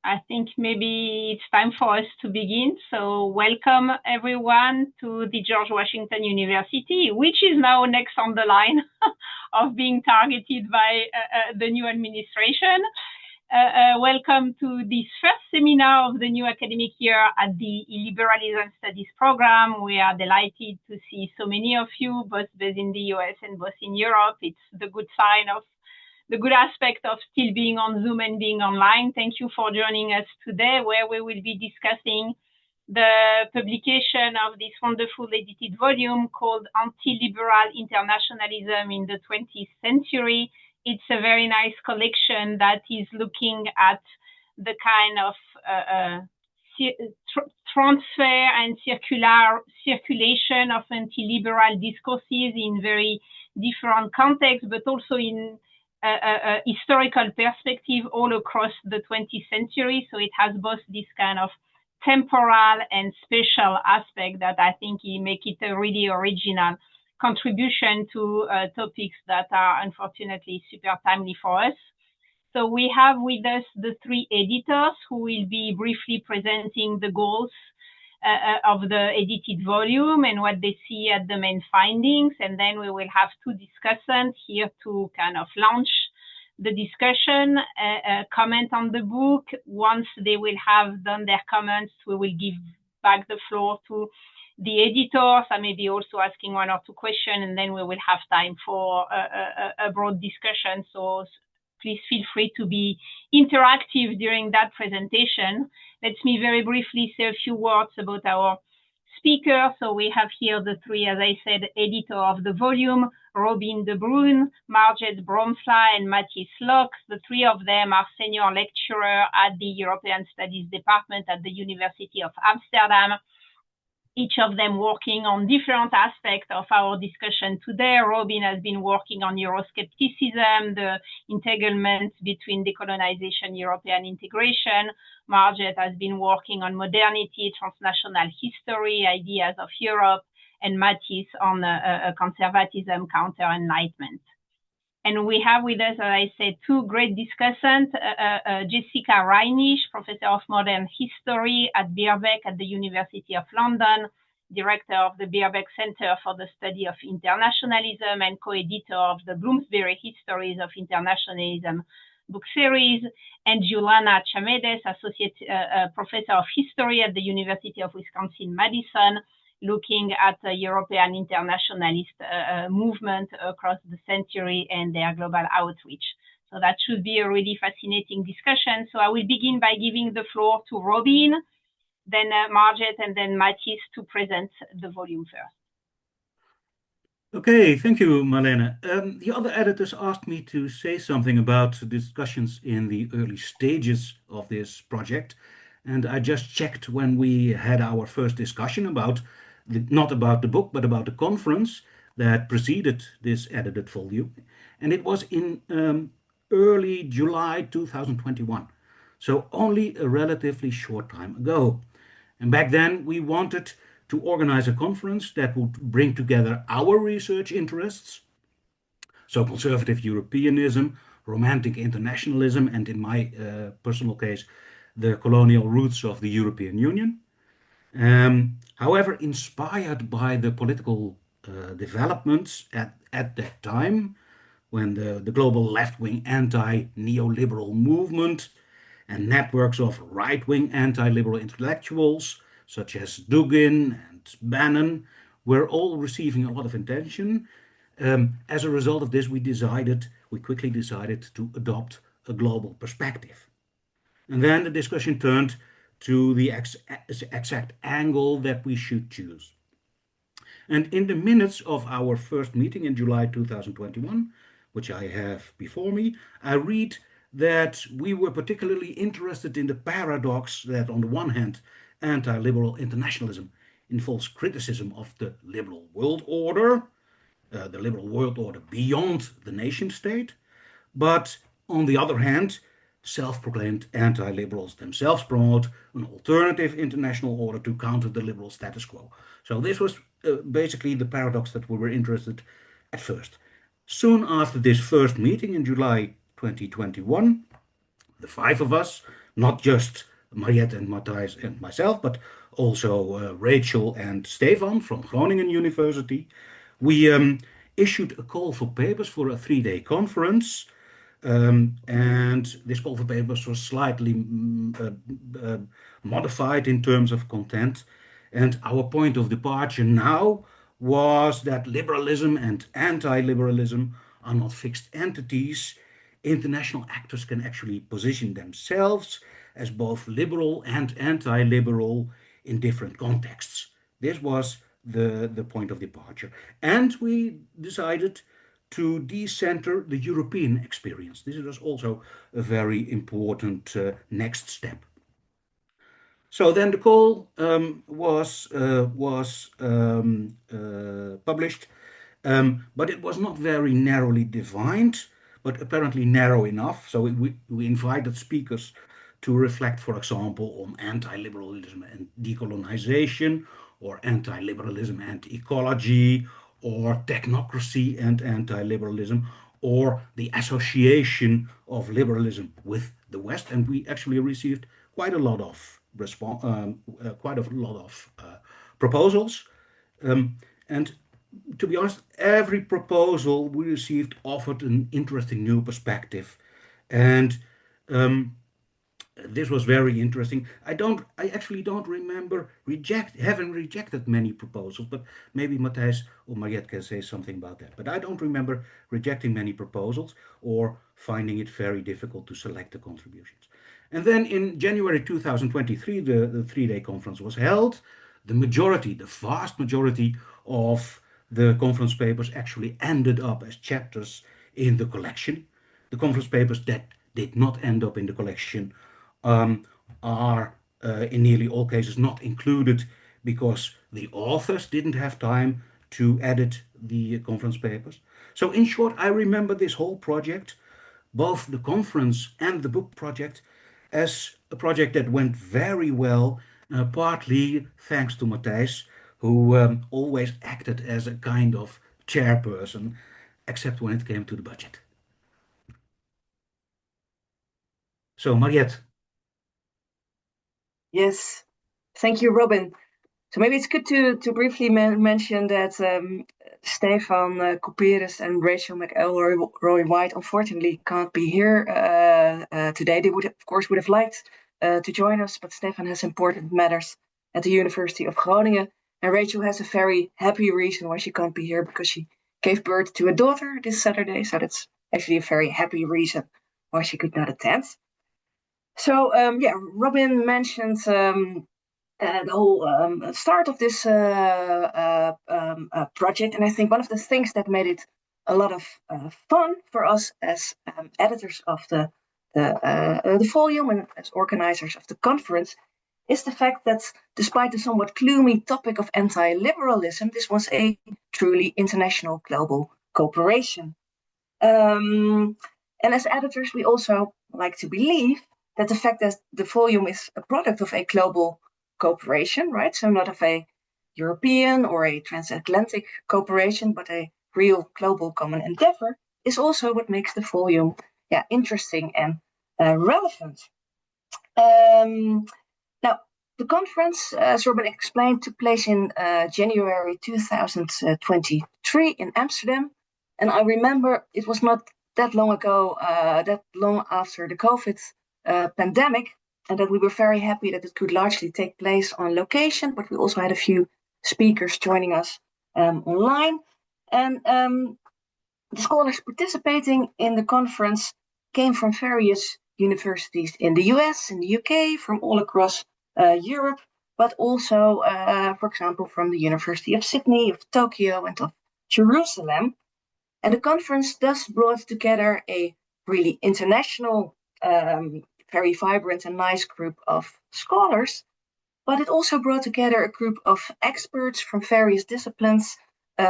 I think maybe it's time for us to begin. So welcome everyone to the George Washington University, which is now next on the line of being targeted by the new administration. Welcome to this first seminar of the new academic year at the Illiberalism Studies Program. We are delighted to see so many of you, both in the US and both in Europe. It's the good sign of the good aspect of still being on Zoom and being online. Thank you for joining us today, where we will be discussing the publication of this wonderful edited volume called Antiliberal Internationalism in the 20th Century. It's a very nice collection that is looking at the kind of transfer and circulation of anti-liberal discourses in very different contexts, but also in historical perspective all across the 20th century. So it has both this kind of temporal and spatial aspect that I think make it a really original contribution to topics that are unfortunately super timely for us. So we have with us the three editors who will be briefly presenting the goals of the edited volume and what they see as the main findings. And then we will have two discussants here to kind of launch the discussion, comment on the book. Once they will have done their comments, we will give back the floor to the editors. I may be also asking one or two questions, and then we will have time for a broad discussion. So please feel free to be interactive during that presentation. Let me very briefly say a few words about our speakers. So we have here the three, as I said, editor of the volume, Robin de Bruin, Margit Bromfly, and Matthias Locke. The three of them are senior lecturer at the European Studies Department at the University of Amsterdam. Each of them working on different aspects of our discussion today. Robin has been working on Euroscepticism, the entanglement between decolonization, European integration. Margit has been working on modernity, transnational history, ideas of Europe, and Matthias on conservatism, counter-enlightenment. And we have with us, as I said, two great discussants, Jessica Reinisch, Professor of Modern History at Birkbeck at the University of London, Director of the Birkbeck Center for the Study of Internationalism and co-editor of the Bloomsbury Histories of Internationalism book series, and Juliana Chamedes, Associate Professor of History at the University of Wisconsin-Madison, looking at the European internationalist movement across the century and their global outreach. So that should be a really fascinating discussion. So I will begin by giving the floor to Robin, then Margit, and then Matthias to present the volume first. Okay, thank you, Marlene. The other editors asked me to say something about discussions in the early stages of this project. And I just checked when we had our first discussion about not about the book, but about the conference that preceded this edited volume. And it was in early July 2021. So only a relatively short time ago. And back then we wanted to organize a conference that would bring together our research interests, so conservative Europeanism, romantic internationalism, and in my personal case, the colonial roots of the European Union. However, inspired by the political developments at that time, when the global left-wing anti-neoliberal movement and networks of right-wing anti-liberal intellectuals, such as Dugin and Bannon, were all receiving a lot of attention. As a result of this, we quickly decided to adopt a global perspective. And then the discussion turned to the exact angle that we should choose. And in the minutes of our first meeting in July 2021, which I have before me, I read that we were particularly interested in the paradox that, on the one hand, anti-liberal internationalism involves criticism of the liberal world order beyond the nation state, but on the other hand, self-proclaimed anti-liberals themselves promote an alternative international order to counter the liberal status quo. So this was basically the paradox that we were interested at first. Soon after this first meeting in July 2021, the five of us, not just Mariette and Matthijs and myself, but also Rachel and Stefan from Groningen University. We issued a call for papers for a 3-day conference. And this call for papers was slightly modified in terms of content. And our point of departure now was that liberalism and anti-liberalism are not fixed entities. International actors can actually position themselves as both liberal and anti-liberal in different contexts. This was the point of departure. And we decided to decenter the European experience. This was also a very important next step. So then the call was published, but it was not very narrowly defined, but apparently narrow enough. So we invited speakers to reflect, for example, on anti-liberalism and decolonization, or anti-liberalism and ecology, or technocracy and anti-liberalism, or the association of liberalism with the West. And we actually received quite a lot of proposals. And to be honest, every proposal we received offered an interesting new perspective. And this was very interesting. I actually don't remember having rejected many proposals, but maybe Matthijs or Mariette can say something about that. But I don't remember rejecting many proposals or finding it very difficult to select the contributions. And then in January 2023, the 3-day conference was held. The vast majority of the conference papers actually ended up as chapters in the collection. The conference papers that did not end up in the collection um, are in nearly all cases not included because the authors didn't have time to edit the conference papers. So in short, I remember this whole project, both the conference and the book project, as a project that went very well, partly thanks to Matthijs, who always acted as a kind of chairperson, except when it came to the budget. So, Mariette. Yes, thank you, Robin. So maybe it's good to briefly mention that Stefan Couperus and Rachel McElroy White unfortunately can't be here today. They of course would have liked to join us, but Stefan has important matters at the University of Groningen, and Rachel has a very happy reason why she can't be here, because she gave birth to a daughter this Saturday. So that's actually a very happy reason why she could not attend. So Robin mentioned the whole start of this project, and I think one of the things that made it a lot of fun for us as editors of the volume and as organizers of the conference is the fact that despite the somewhat gloomy topic of anti-liberalism, this was a truly international global cooperation. And as editors, we also like to believe that the fact that the volume is a product of a global cooperation, right? So not of a European or a transatlantic cooperation, but a real global common endeavor, is also what makes the volume interesting and relevant. Now, the conference, as Robin explained, took place in January 2023 in Amsterdam. And I remember it was not that long ago, that long after the COVID pandemic, and that we were very happy that it could largely take place on location, but we also had a few speakers joining us online. And the scholars participating in the conference came from various universities in the US, in the UK, from all across Europe, but also, for example, from the University of Sydney, of Tokyo, and of Jerusalem. And the conference thus brought together a really international, very vibrant and nice group of scholars, but it also brought together a group of experts from various disciplines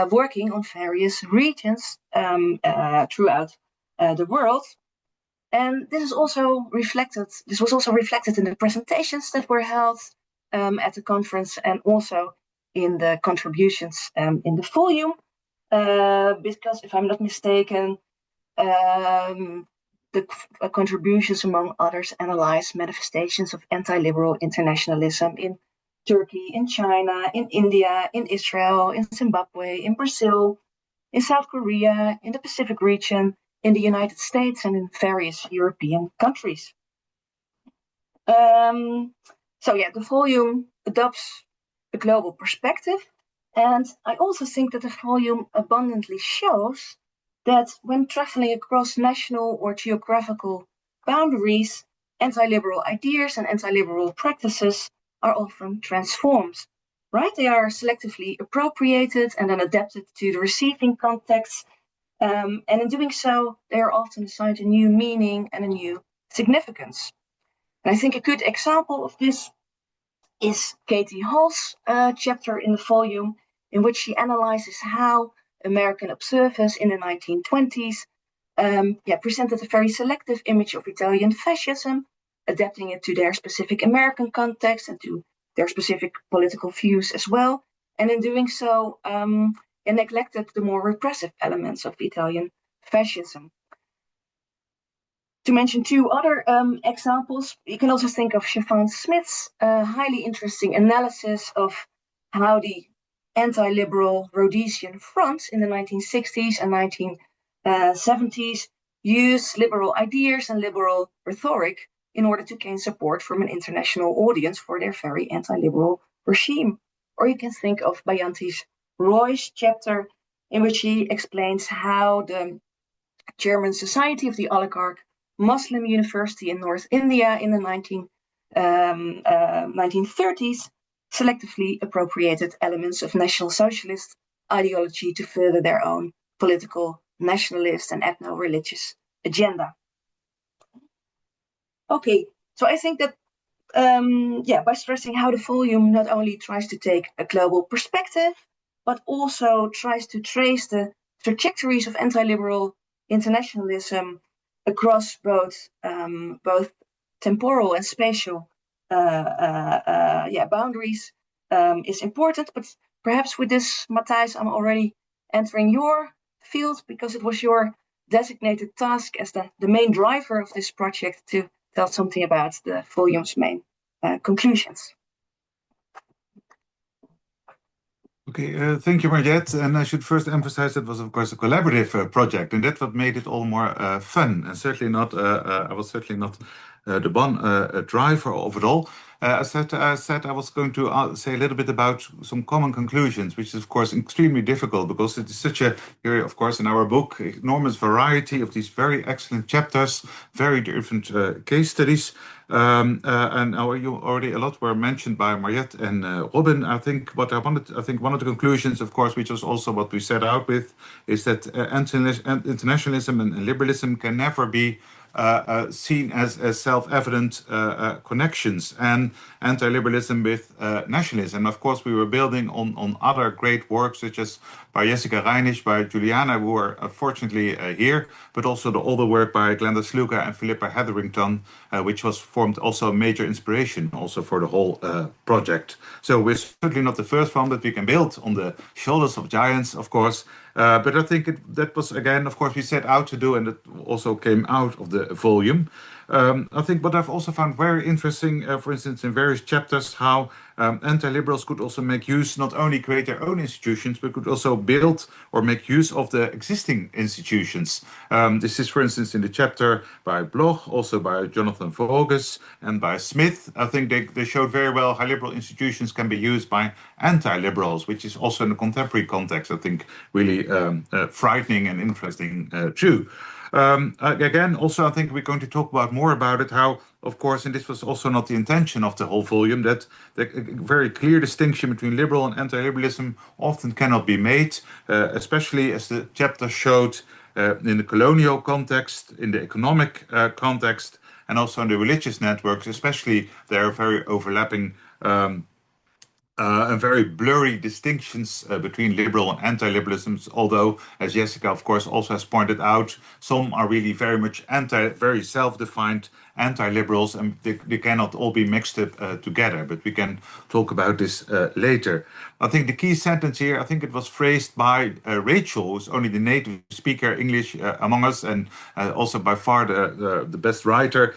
working on various regions throughout the world. And this was also reflected in the presentations that were held at the conference, and also in the contributions in the volume. Because if I'm not mistaken, the contributions, among others, analyze manifestations of anti-liberal internationalism in Turkey, in China, in India, in Israel, in Zimbabwe, in Brazil, in South Korea, in the Pacific region, in the United States, and in various European countries. The volume adopts a global perspective, and I also think that the volume abundantly shows that when traveling across national or geographical boundaries, anti-liberal ideas and anti-liberal practices are often transformed, right? They are selectively appropriated and then adapted to the receiving context. And in doing so, they are often assigned a new meaning and a new significance. And I think a good example of this is Katie Hall's chapter in the volume, in which she analyzes how American observers in the 1920s presented a very selective image of Italian fascism, adapting it to their specific American context and to their specific political views as well. And in doing so, neglected the more repressive elements of Italian fascism. To mention two other examples, you can also think of Siobhan Smith's highly interesting analysis of how the anti-liberal Rhodesian Front in the 1960s and 1970s used liberal ideas and liberal rhetoric in order to gain support from an international audience for their very anti-liberal regime. Or you can think of Bayanti's Roy's chapter, in which he explains how the German Society of the Oligarch Muslim University in North India in the 1930s selectively appropriated elements of National Socialist ideology to further their own political, nationalist, and ethno-religious agenda. Okay, so I think that by stressing how the volume not only tries to take a global perspective, but also tries to trace the trajectories of anti-liberal internationalism across both temporal and spatial boundaries is important. But perhaps with this, Matthijs, I'm already entering your field, because it was your designated task as the main driver of this project to tell something about the volume's main conclusions. Okay, thank you, Mariette. And I should first emphasize it was, of course, a collaborative project, and that's what made it all more fun. And certainly not, I was certainly not the one driver of it all. As I said, I was going to say a little bit about some common conclusions, which is, of course, extremely difficult because it is such a, here, of course, in our book, enormous variety of these very excellent chapters, very different case studies. And you already a lot were mentioned by Mariette and Robin. I think one of the conclusions, of course, which was also what we set out with, is that internationalism and liberalism can never be seen as self-evident connections, and anti-liberalism with nationalism. Of course, we were building on other great works, such as by Jessica Reinisch, by Juliana, who are fortunately here, but also all the work by Glenda Sluga and Philippa Hetherington, which was formed also a major inspiration also for the whole project. So we're certainly not the first one, but we can build on the shoulders of giants, of course. But I think that was, again, of course, we set out to do, and it also came out of the volume. I think what I've also found very interesting, for instance, in various chapters, how anti-liberals could also make use, not only create their own institutions, but could also build or make use of the existing institutions. This is, for instance, in the chapter by Bloch, also by Jonathan Voges and by Smith. I think they showed very well how liberal institutions can be used by anti-liberals, which is also in the contemporary context, I think, really frightening and interesting too. Again, also, I think we're going to talk about more about it, how, of course, and this was also not the intention of the whole volume, that the very clear distinction between liberal and anti-liberalism often cannot be made, especially as the chapter showed in the colonial context, in the economic context, and also in the religious networks, especially there are very overlapping and very blurry distinctions between liberal and anti-liberalisms, although, as Jessica, of course, also has pointed out, some are really very much very self-defined anti-liberals, and they cannot all be mixed up together. But we can talk about this later. I think the key sentence here, I think it was phrased by Rachel, who's only the native speaker English among us, and also by far the best writer.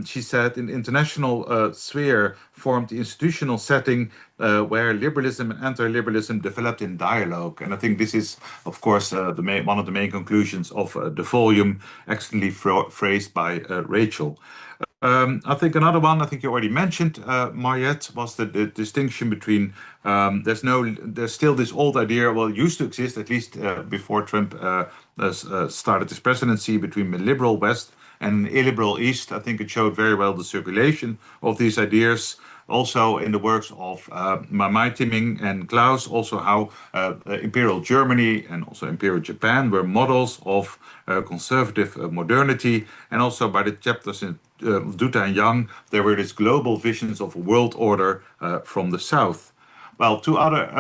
She said, in the international sphere formed the institutional setting where liberalism and anti-liberalism developed in dialogue. And I think this is, of course, one of the main conclusions of the volume, excellently phrased by Rachel. I think another one, I think you already mentioned, Mariette, was the distinction between there's still this old idea, well, it used to exist at least before Trump started his presidency, between the liberal West and an illiberal East. I think it showed very well the circulation of these ideas. Also in the works of Mai Timing and Klaus, also how Imperial Germany and also Imperial Japan were models of conservative modernity, and also by the chapters in Dutta and Young, there were these global visions of a world order from the South. Well, two other,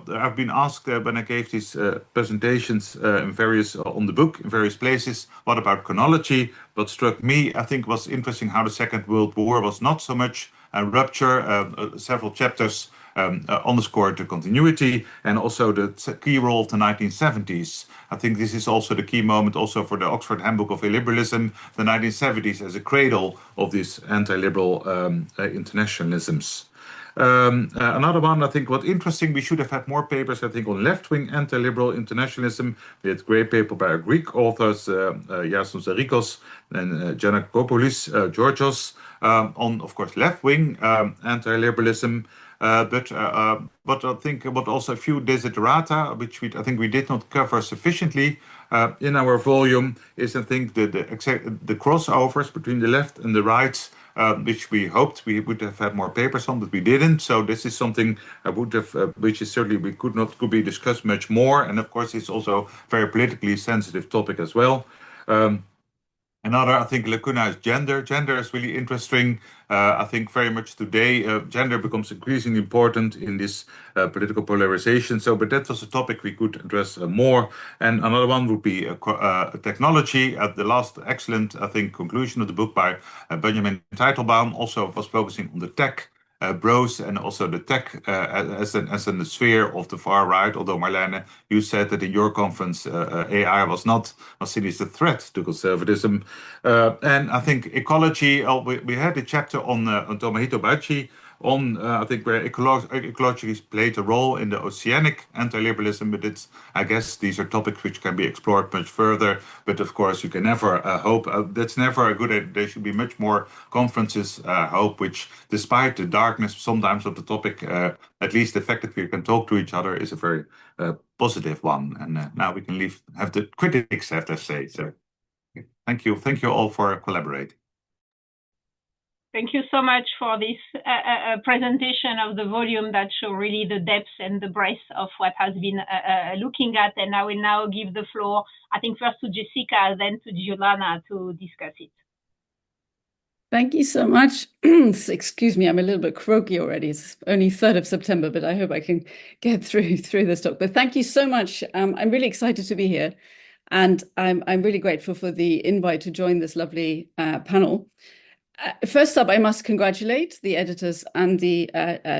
I've been asked when I gave these presentations in various on the book in various places, what about chronology? What struck me, I think, was interesting how the Second World War was not so much a rupture, several chapters underscored the continuity, and also the key role of the 1970s. I think this is also the key moment also for the Oxford Handbook of Illiberalism, the 1970s as a cradle of these anti-liberal internationalisms. Another one, I think, what interesting, we should have had more papers, I think, on left-wing anti-liberal internationalism. We had a great paper by our Greek authors, Iason Zarikos and Giannakopoulos, Georgios, on, of course, left-wing anti-liberalism. But I think what also a few desiderata, which I think we did not cover sufficiently in our volume, is, I think, the crossovers between the left and the right, which we hoped we would have had more papers on, but we didn't. So this is something I would have, which is certainly could be discussed much more. And of course, it's also a very politically sensitive topic as well. Another, I think, lacuna is gender. Gender is really interesting. I think very much today, gender becomes increasingly important in this political polarization. So, but that was a topic we could address more. And another one would be technology. The last excellent, I think, conclusion of the book by Benjamin Teitelbaum also was focusing on the tech bros and also the tech as in the sphere of the far right. Although Marlene, you said that in your conference AI was seen as a threat to conservatism. And I think ecology. We had a chapter on Tomohito Baichi on I think where ecology played a role in the oceanic anti-liberalism, but I guess these are topics which can be explored much further. But of course, you can never hope. That's never a good idea. There should be much more conferences. Hope, which, despite the darkness sometimes of the topic, at least the fact that we can talk to each other is a very positive one. And now we can have the critics have their say. So, thank you all for collaborating. Thank you so much for this presentation of the volume that show really the depth and the breadth of what has been looking at. And I will now give the floor, I think, first to Jessica, then to Giuliana to discuss it. Thank you so much. Excuse me, I'm a little bit croaky already. It's only 3rd of September, but I hope I can get through this talk. But thank you so much. I'm really excited to be here. And I'm really grateful for the invite to join this lovely panel. First up, I must congratulate the editors and the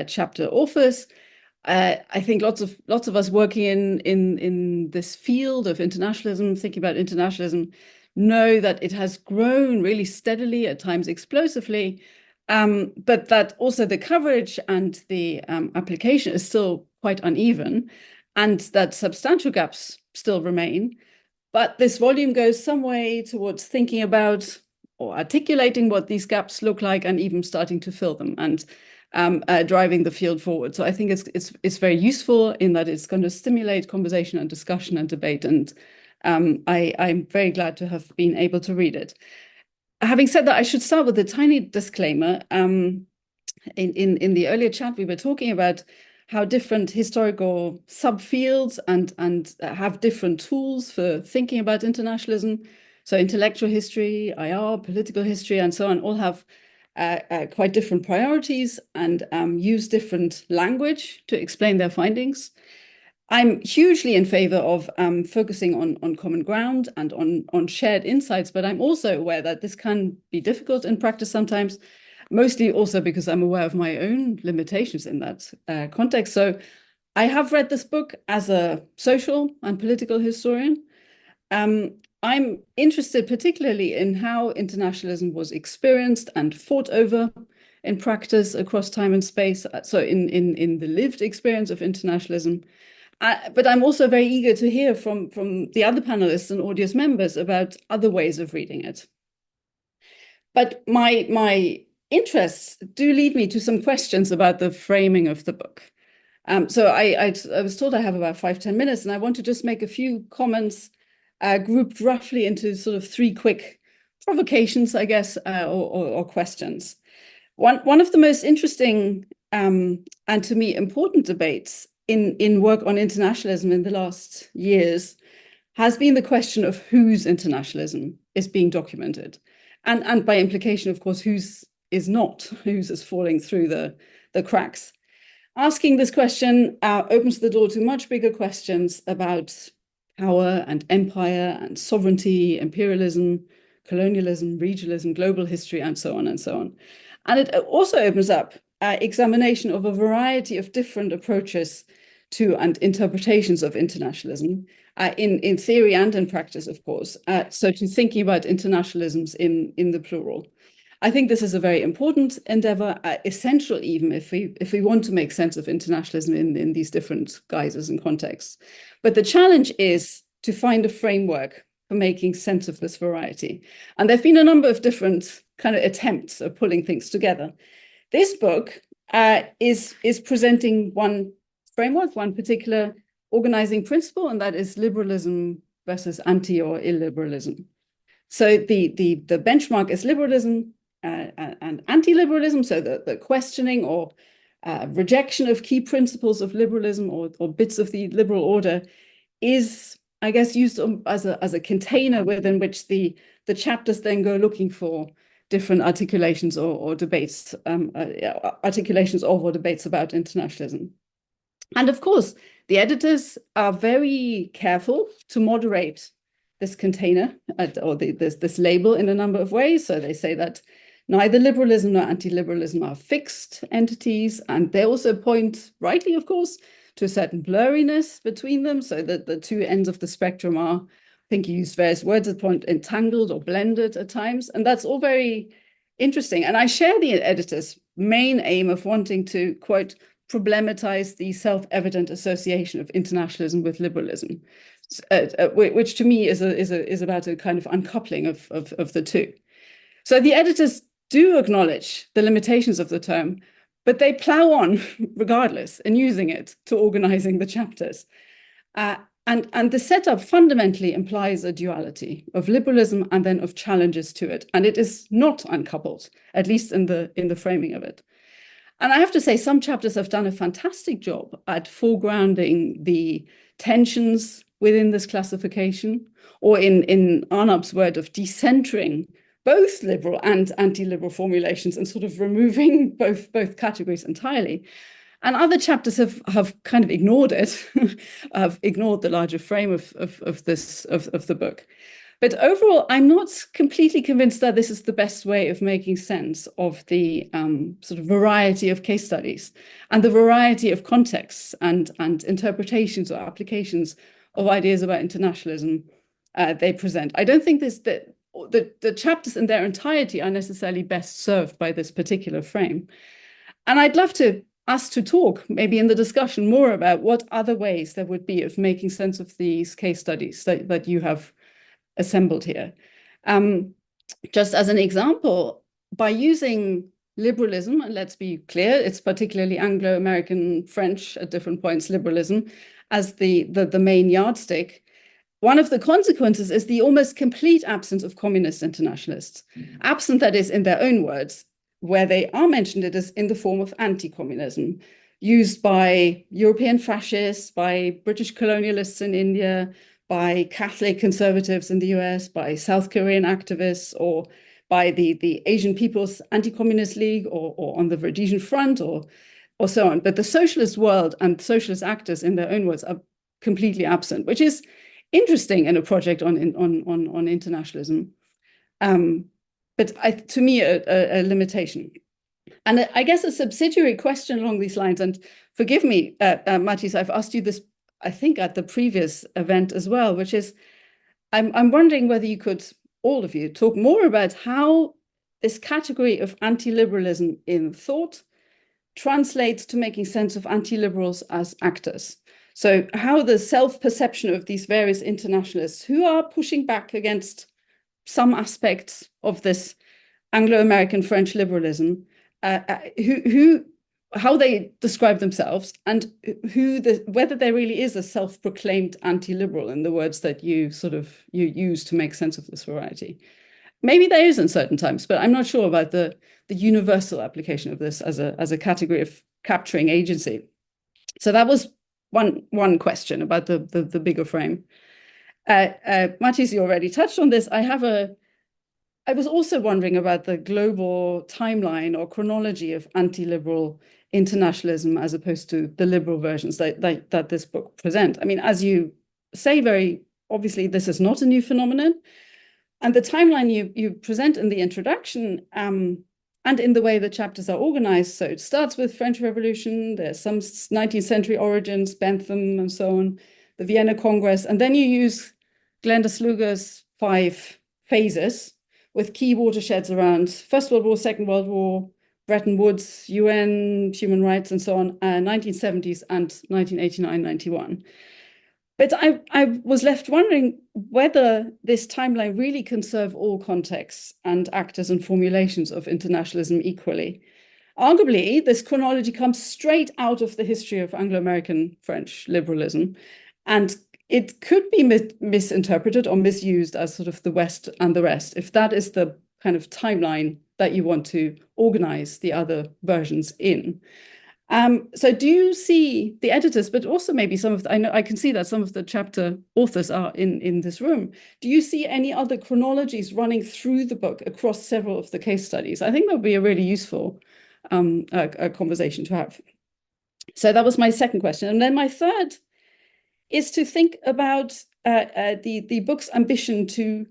chapter authors. I think lots of us working in this field of internationalism, thinking about internationalism, know that it has grown really steadily, at times explosively, but that also the coverage and the application is still quite uneven, and that substantial gaps still remain. But this volume goes some way towards thinking about or articulating what these gaps look like, and even starting to fill them and driving the field forward. So I think it's very useful in that it's going to stimulate conversation and discussion and debate. And I'm very glad to have been able to read it. Having said that, I should start with a tiny disclaimer. In the earlier chat, we were talking about how different historical subfields and have different tools for thinking about internationalism. So intellectual history, IR, political history, and so on all have quite different priorities and use different language to explain their findings. I'm hugely in favor of focusing on common ground and on shared insights, but I'm also aware that this can be difficult in practice sometimes, mostly also because I'm aware of my own limitations in that context. So I have read this book as a social and political historian. I'm interested particularly in how internationalism was experienced and fought over in practice across time and space, so in the lived experience of internationalism. But I'm also very eager to hear from the other panelists and audience members about other ways of reading it. But my interests do lead me to some questions about the framing of the book. So I was told I have about 5-10 minutes, and I want to just make a few comments grouped roughly into sort of 3 quick provocations, I guess, or questions. One of the most interesting and to me important debates in work on internationalism in the last years has been the question of whose internationalism is being documented. And by implication, of course, whose is not, whose is falling through the cracks. Asking this question opens the door to much bigger questions about power and empire and sovereignty, imperialism, colonialism, regionalism, global history, and so on and so on. And it also opens up examination of a variety of different approaches to and interpretations of internationalism in theory and in practice, of course. So to thinking about internationalisms in the plural. I think this is a very important endeavor, essential even if we want to make sense of internationalism in these different guises and contexts. But the challenge is to find a framework for making sense of this variety. And there have been a number of different kind of attempts of pulling things together. This book is presenting one framework, one particular organizing principle, and that is liberalism versus anti or illiberalism. So the benchmark is liberalism and anti-liberalism, so the questioning or rejection of key principles of liberalism or bits of the liberal order is, I guess, used as a container within which the chapters then go looking for different articulations or debates, articulations of or debates about internationalism. And of course, the editors are very careful to moderate this container or this label in a number of ways. So they say that neither liberalism nor anti-liberalism are fixed entities. And they also point, rightly, of course, to a certain blurriness between them, so that the two ends of the spectrum are, I think you used various words at the point, entangled or blended at times. And that's all very interesting. And I share the editor's main aim of wanting to, quote, problematize the self-evident association of internationalism with liberalism, which to me is about a kind of uncoupling of the two. So the editors do acknowledge the limitations of the term, but they plow on regardless in using it to organizing the chapters. And the setup fundamentally implies a duality of liberalism and then of challenges to it. And it is not uncoupled, at least in the framing of it. And I have to say, some chapters have done a fantastic job at foregrounding the tensions within this classification, or in Arnab's word of decentering both liberal and anti-liberal formulations and sort of removing both categories entirely. And other chapters have kind of ignored it, have ignored the larger frame of the book. But overall, I'm not completely convinced that this is the best way of making sense of the sort of variety of case studies and the variety of contexts and interpretations or applications of ideas about internationalism they present. I don't think the chapters in their entirety are necessarily best served by this particular frame. And I'd love us to talk, maybe in the discussion, more about what other ways there would be of making sense of these case studies that you have assembled here. Just as an example, by using liberalism, and let's be clear, it's particularly Anglo-American French at different points, liberalism, as the main yardstick, one of the consequences is the almost complete absence of communist internationalists. Absent, that is, in their own words, where they are mentioned, it is in the form of anti-communism, used by European fascists, by British colonialists in India, by Catholic conservatives in the US, by South Korean activists, or by the Asian People's Anti-Communist League, or on the Rhodesian Front, or so on. But the socialist world and socialist actors, in their own words, are completely absent, which is interesting in a project on internationalism, but to me a limitation. And I guess a subsidiary question along these lines, and forgive me, Matthijs, I've asked you this, I think, at the previous event as well, which is, I'm wondering whether you could, all of you, talk more about how this category of anti-liberalism in thought translates to making sense of anti-liberals as actors. So how the self-perception of these various internationalists who are pushing back against some aspects of this Anglo-American French liberalism, how they describe themselves, and whether there really is a self-proclaimed anti-liberal in the words that you use to make sense of this variety. Maybe there is in certain times, but I'm not sure about the universal application of this as a category of capturing agency. So that was one question about the bigger frame. Matthijs, you already touched on this. I was also wondering about the global timeline or chronology of anti-liberal internationalism as opposed to the liberal versions that this book present. I mean, as you say, very obviously, this is not a new phenomenon. And the timeline you present in the introduction and in the way the chapters are organized, so it starts with French Revolution, there's some 19th century origins, Bentham and so on, the Vienna Congress, and then you use Glenda Sluga's 5 phases with key watersheds around First World War, Second World War, Bretton Woods, UN, human rights, and so on, 1970s and 1989-91. But I was left wondering whether this timeline really can serve all contexts and actors and formulations of internationalism equally. Arguably, this chronology comes straight out of the history of Anglo-American French liberalism, and it could be misinterpreted or misused as sort of the West and the rest, if that is the kind of timeline that you want to organize the other versions in. So do you see the editors, but also maybe some of I can see that some of the chapter authors are in this room. Do you see any other chronologies running through the book across several of the case studies? I think that would be a really useful a conversation to have. So that was my second question. And then my third is to think about the book's ambition to,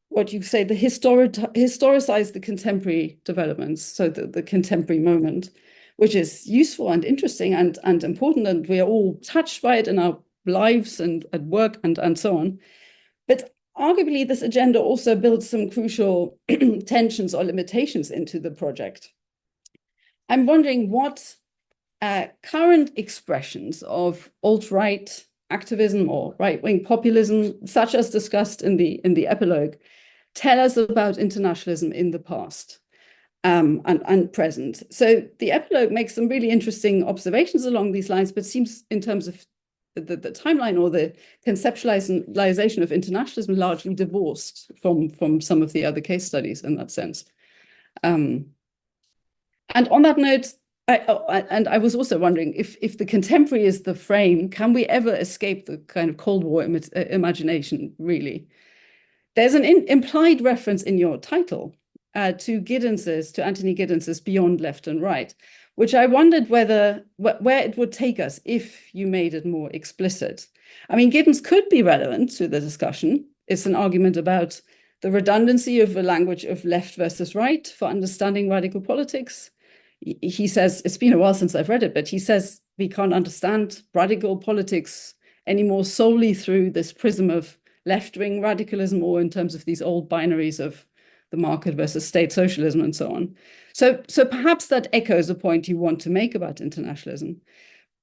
what you say, historicize the contemporary developments, so the contemporary moment, which is useful and interesting and important, and we are all touched by it in our lives and at work and so on. But arguably, this agenda also builds some crucial tensions or limitations into the project. I'm wondering what current expressions of alt-right activism or right-wing populism, such as discussed in the epilogue, tell us about internationalism in the past. And present. So the epilogue makes some really interesting observations along these lines, but seems in terms of the timeline or the conceptualization of internationalism largely divorced from some of the other case studies in that sense. And on that note, I was also wondering if the contemporary is the frame, can we ever escape the kind of Cold War imagination, really? There's an implied reference in your title to Anthony Giddens's Beyond Left and Right, which I wondered where it would take us if you made it more explicit. I mean, Giddens could be relevant to the discussion. It's an argument about the redundancy of a language of left versus right for understanding radical politics. He says, it's been a while since I've read it, but he says we can't understand radical politics anymore solely through this prism of left-wing radicalism or in terms of these old binaries of the market versus state socialism and so on. So perhaps that echoes a point you want to make about internationalism.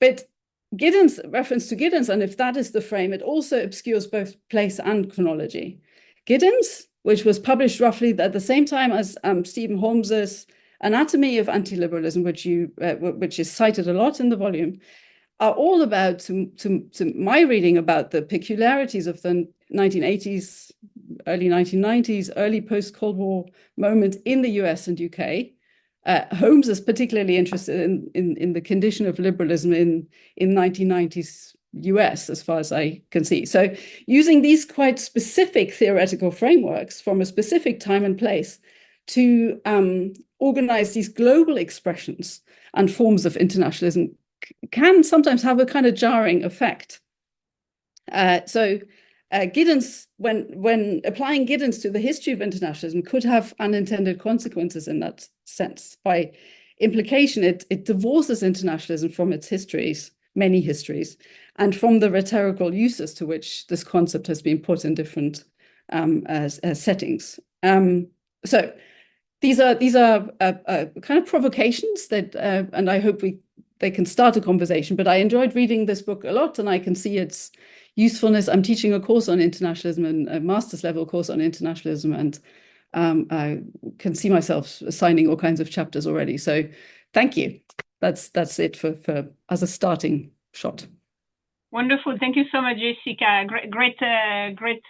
But Giddens, reference to Giddens, and if that is the frame, it also obscures both place and chronology. Giddens, which was published roughly at the same time as Stephen Holmes's Anatomy of Anti-Liberalism, which is cited a lot in the volume, are all about, to my reading, about the peculiarities of the 1980s, early 1990s, early post-Cold War moment in the US and UK. Holmes is particularly interested in the condition of liberalism in 1990s US, as far as I can see. So using these quite specific theoretical frameworks from a specific time and place to organize these global expressions and forms of internationalism can sometimes have a kind of jarring effect. Giddens, when applying Giddens to the history of internationalism, could have unintended consequences in that sense. By implication, it divorces internationalism from its histories, many histories, and from the rhetorical uses to which this concept has been put in different settings. So these are kind of provocations that, and I hope they can start a conversation. But I enjoyed reading this book a lot, and I can see its usefulness. I'm teaching a course on internationalism, and a master's level course on internationalism, and I can see myself signing all kinds of chapters already. So thank you. That's it for as a starting shot. Wonderful. Thank you so much, Jessica. Great,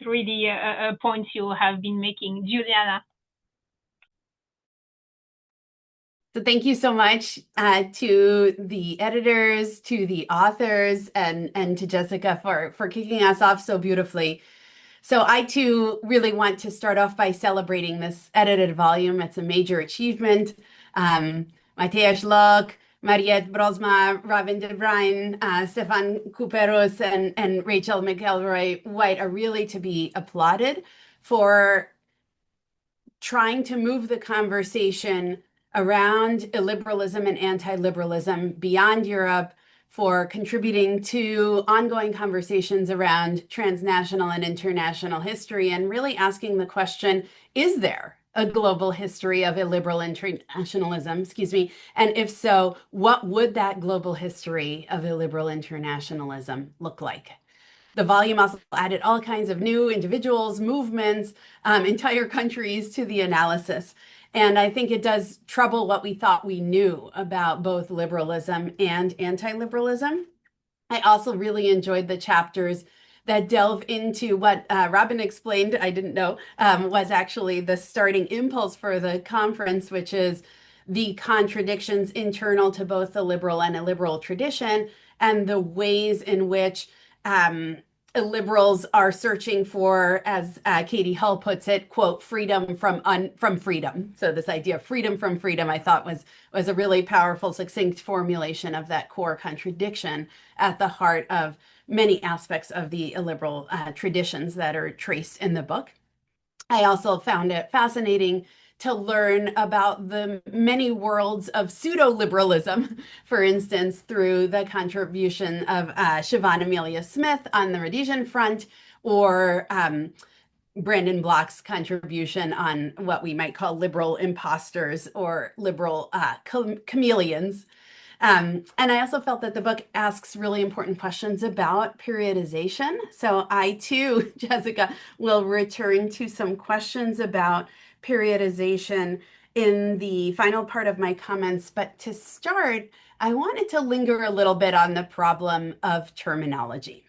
really points you have been making. Juliana. So thank you so much to the editors, to the authors, and to Jessica for kicking us off so beautifully. So I too really want to start off by celebrating this edited volume. It's a major achievement. Mateusz Lok, Mariette Brosma, Robin de Bruyn, Stefan Couperos, and Rachel McElroy-White are really to be applauded for trying to move the conversation around illiberalism and anti-liberalism beyond Europe, for contributing to ongoing conversations around transnational and international history, and really asking the question, is there a global history of illiberal internationalism, and if so, what would that global history of illiberal internationalism look like? The volume also added all kinds of new individuals, movements, entire countries to the analysis. And I think it does trouble what we thought we knew about both liberalism and anti-liberalism. I also really enjoyed the chapters that delve into what Robin explained, I didn't know, was actually the starting impulse for the conference, which is the contradictions internal to both the liberal and illiberal tradition, and the ways in which liberals are searching for, as Katie Hull puts it, quote, freedom from freedom. So this idea of freedom from freedom, I thought was a really powerful, succinct formulation of that core contradiction at the heart of many aspects of the illiberal traditions that are traced in the book. I also found it fascinating to learn about the many worlds of pseudo-liberalism, for instance, through the contribution of Siobhan Amelia Smith on the Rhodesian front, or Brandon Block's contribution on what we might call liberal imposters or liberal chameleons. And I also felt that the book asks really important questions about periodization. So I too, Jessica, will return to some questions about periodization in the final part of my comments. But to start, I wanted to linger a little bit on the problem of terminology.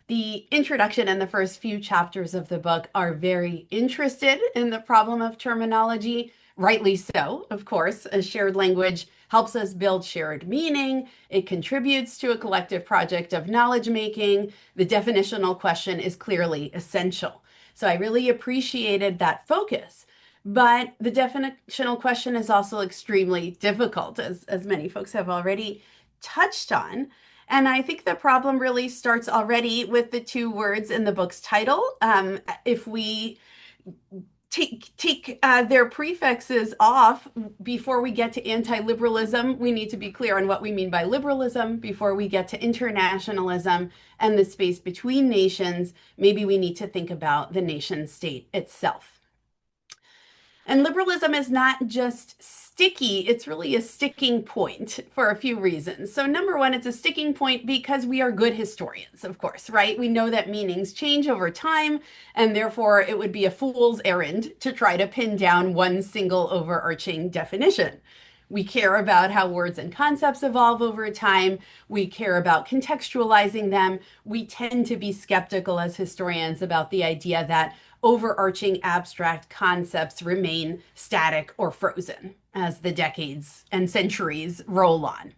The introduction and the first few chapters of the book are very interested in the problem of terminology, rightly so, of course. A shared language helps us build shared meaning. It contributes to a collective project of knowledge making. The definitional question is clearly essential. So I really appreciated that focus. But the definitional question is also extremely difficult, as many folks have already touched on. And I think the problem really starts already with the two words in the book's title. If we take their prefixes off before we get to anti-liberalism, we need to be clear on what we mean by liberalism. Before we get to internationalism and the space between nations, maybe we need to think about the nation state itself. And liberalism is not just sticky, it's really a sticking point for a few reasons. So number one, it's a sticking point because we are good historians, of course, right? We know that meanings change over time, and therefore it would be a fool's errand to try to pin down one single overarching definition. We care about how words and concepts evolve over time. We care about contextualizing them. We tend to be skeptical as historians about the idea that overarching abstract concepts remain static or frozen as the decades and centuries roll on.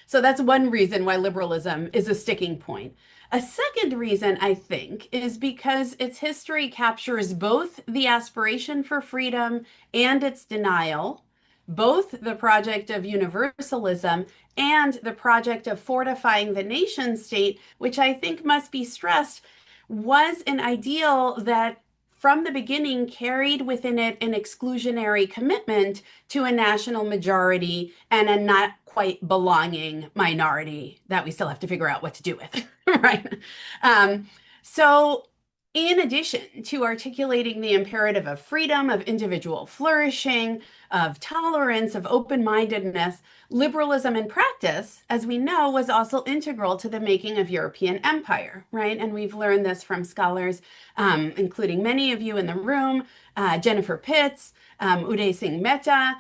So that's one reason why liberalism is a sticking point. A second reason, I think, is because its history captures both the aspiration for freedom and its denial, both the project of universalism and the project of fortifying the nation state, which I think must be stressed, was an ideal that from the beginning carried within it an exclusionary commitment to a national majority and a not quite belonging minority that we still have to figure out what to do with, right? So in addition to articulating the imperative of freedom, of individual flourishing, of tolerance, of open-mindedness, liberalism in practice, as we know, was also integral to the making of European empire, right? And we've learned this from scholars, including many of you in the room, Jennifer Pitts, Uday Singh Mehta,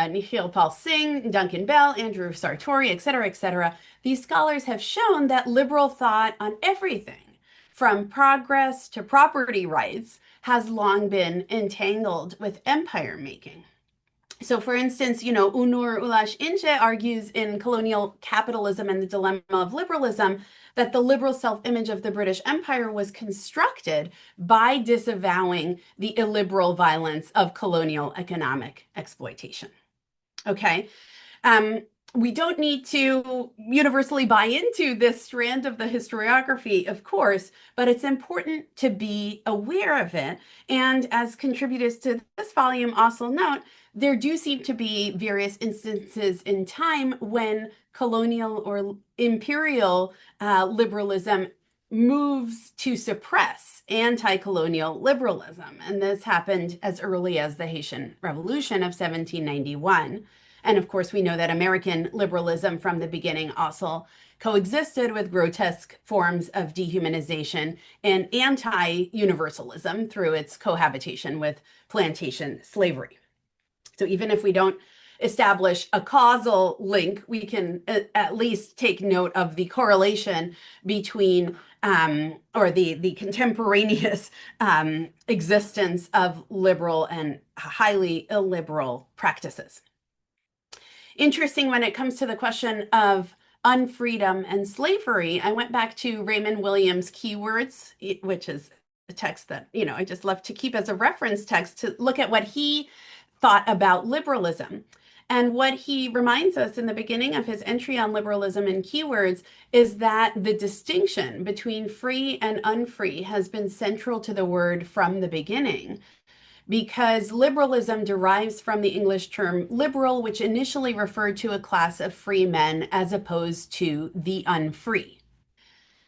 Nikhil Pal Singh, Duncan Bell, Andrew Sartori, et cetera, these scholars have shown that liberal thought on everything, from progress to property rights, has long been entangled with empire making. So for instance, Unur Ulaş İnce argues in Colonial Capitalism and the Dilemma of Liberalism that the liberal self-image of the British Empire was constructed by disavowing the illiberal violence of colonial economic exploitation. Okay. We don't need to universally buy into this strand of the historiography, of course, but it's important to be aware of it. And as contributors to this volume also note, there do seem to be various instances in time when colonial or imperial liberalism moves to suppress anti-colonial liberalism. And this happened as early as the Haitian Revolution of 1791. And of course, we know that American liberalism from the beginning also coexisted with grotesque forms of dehumanization and anti-universalism through its cohabitation with plantation slavery. So even if we don't establish a causal link, we can at least take note of the correlation between or the contemporaneous existence of liberal and highly illiberal practices. Interesting when it comes to the question of unfreedom and slavery, I went back to Raymond Williams' Keywords, which is a text that, I just love to keep as a reference text to look at what he thought about liberalism. And what he reminds us in the beginning of his entry on liberalism in Keywords is that the distinction between free and unfree has been central to the word from the beginning, because liberalism derives from the English term liberal, which initially referred to a class of free men as opposed to the unfree.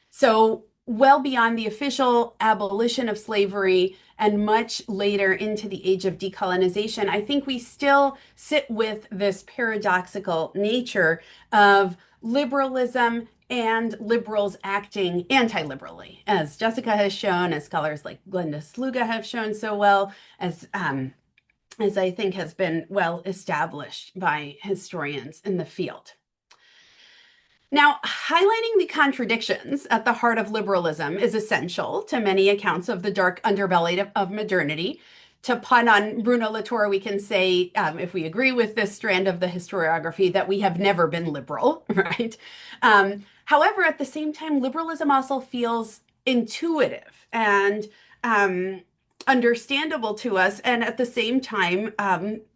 So well beyond the official abolition of slavery and much later into the age of decolonization, I think we still sit with this paradoxical nature of liberalism and liberals acting anti-liberally, as Jessica has shown, as scholars like Glenda Sluga have shown so well, as I think has been well established by historians in the field. Now, highlighting the contradictions at the heart of liberalism is essential to many accounts of the dark underbelly of modernity. To pun on Bruno Latour, we can say, if we agree with this strand of the historiography, that we have never been liberal, right? However, at the same time, liberalism also feels intuitive and understandable to us, and at the same time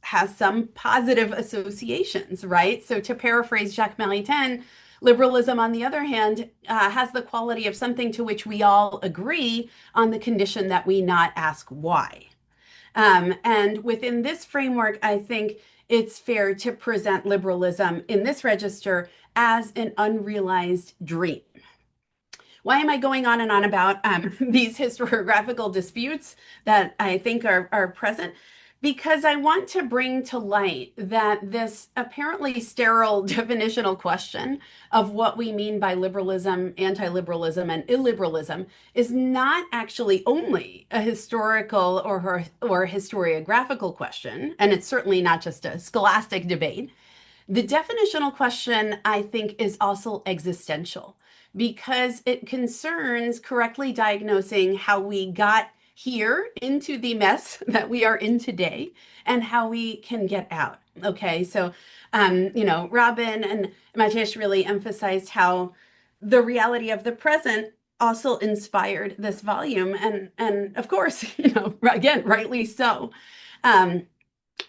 has some positive associations, right? So to paraphrase Jacques Maritain, liberalism, on the other hand, has the quality of something to which we all agree on the condition that we not ask why. And within this framework, I think it's fair to present liberalism in this register as an unrealized dream. Why am I going on and on about these historiographical disputes that I think are present? Because I want to bring to light that this apparently sterile definitional question of what we mean by liberalism, anti-liberalism, and illiberalism is not actually only a historical or historiographical question, and it's certainly not just a scholastic debate. The definitional question, I think, is also existential, because it concerns correctly diagnosing how we got here into the mess that we are in today and how we can get out. Okay, so, Robin and Majesh really emphasized how the reality of the present also inspired this volume. And of course, again, rightly so.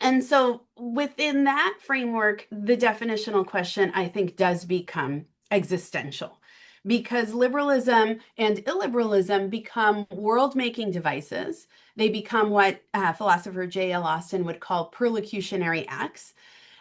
And so within that framework, the definitional question, I think, does become existential, because liberalism and illiberalism become world-making devices. They become what philosopher J.L. Austin would call perlocutionary acts.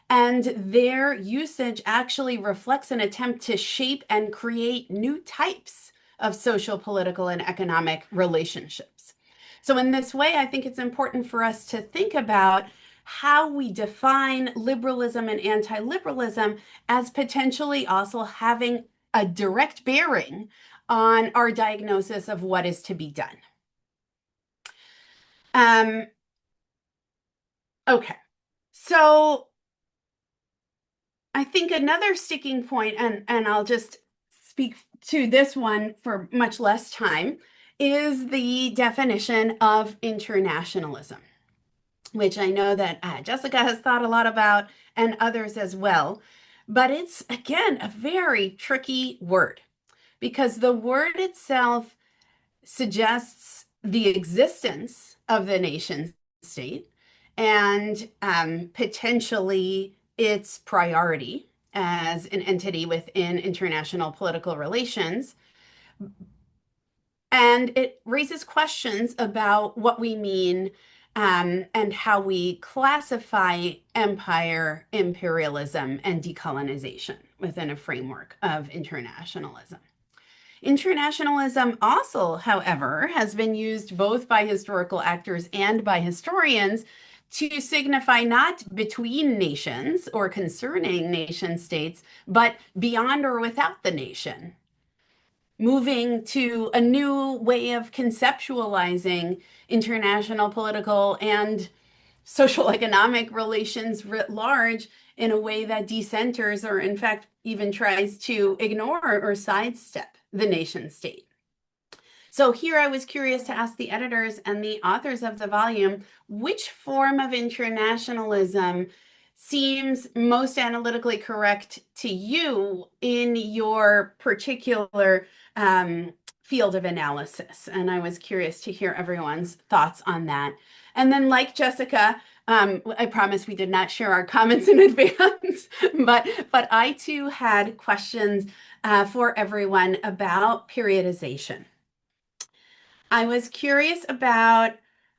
And their usage actually reflects an attempt to shape and create new types of social, political, and economic relationships. So in this way, I think it's important for us to think about how we define liberalism and anti-liberalism as potentially also having a direct bearing on our diagnosis of what is to be done. Okay, so I think another sticking point, and I'll just speak to this one for much less time, is the definition of internationalism, which I know that Jessica has thought a lot about, and others as well. But it's, again, a very tricky word, because the word itself suggests the existence of the nation state and potentially its priority as an entity within international political relations. And it raises questions about what we mean and how we classify empire, imperialism, and decolonization within a framework of internationalism. Internationalism also, however, has been used both by historical actors and by historians to signify not between nations or concerning nation states, but beyond or without the nation, moving to a new way of conceptualizing international political and social economic relations writ large in a way that decenters, or in fact even tries to ignore or sidestep the nation state. So here I was curious to ask the editors and the authors of the volume, which form of internationalism seems most analytically correct to you in your particular field of analysis? And I was curious to hear everyone's thoughts on that. And then, like Jessica, I promise we did not share our comments in advance, but I too had questions for everyone about periodization. I was curious about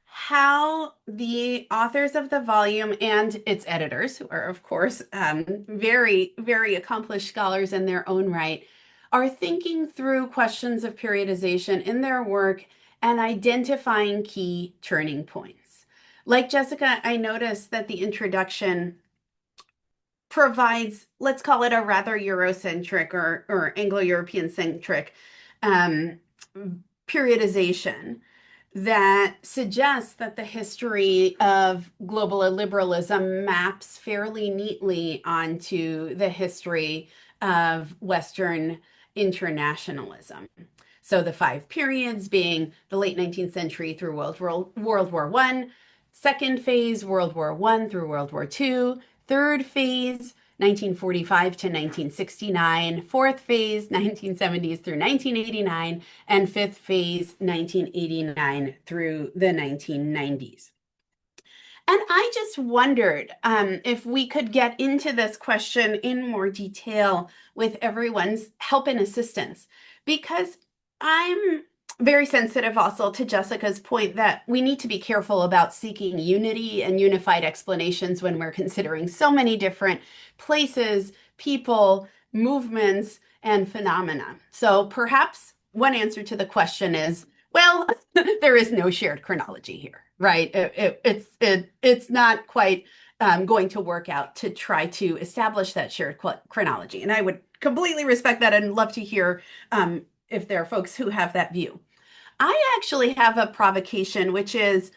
how the authors of the volume and its editors, who are, of course, very, very accomplished scholars in their own right, are thinking through questions of periodization in their work and identifying key turning points. Like Jessica, I noticed that the introduction provides, let's call it a rather Eurocentric or Anglo-European centric periodization that suggests that the history of global illiberalism maps fairly neatly onto the history of Western internationalism. So the 5 periods being the late 19th century through World War I, second phase, World War I through World War II, third phase, 1945 to 1969, fourth phase, 1970s through 1989, and fifth phase, 1989 through the 1990s. And I just wondered if we could get into this question in more detail with everyone's help and assistance, because I'm very sensitive also to Jessica's point that we need to be careful about seeking unity and unified explanations when we're considering so many different places, people, movements, and phenomena. So perhaps one answer to the question is, well, there is no shared chronology here, right? It's not quite going to work out to try to establish that shared chronology. And I would completely respect that and love to hear if there are folks who have that view. I actually have a provocation, which is,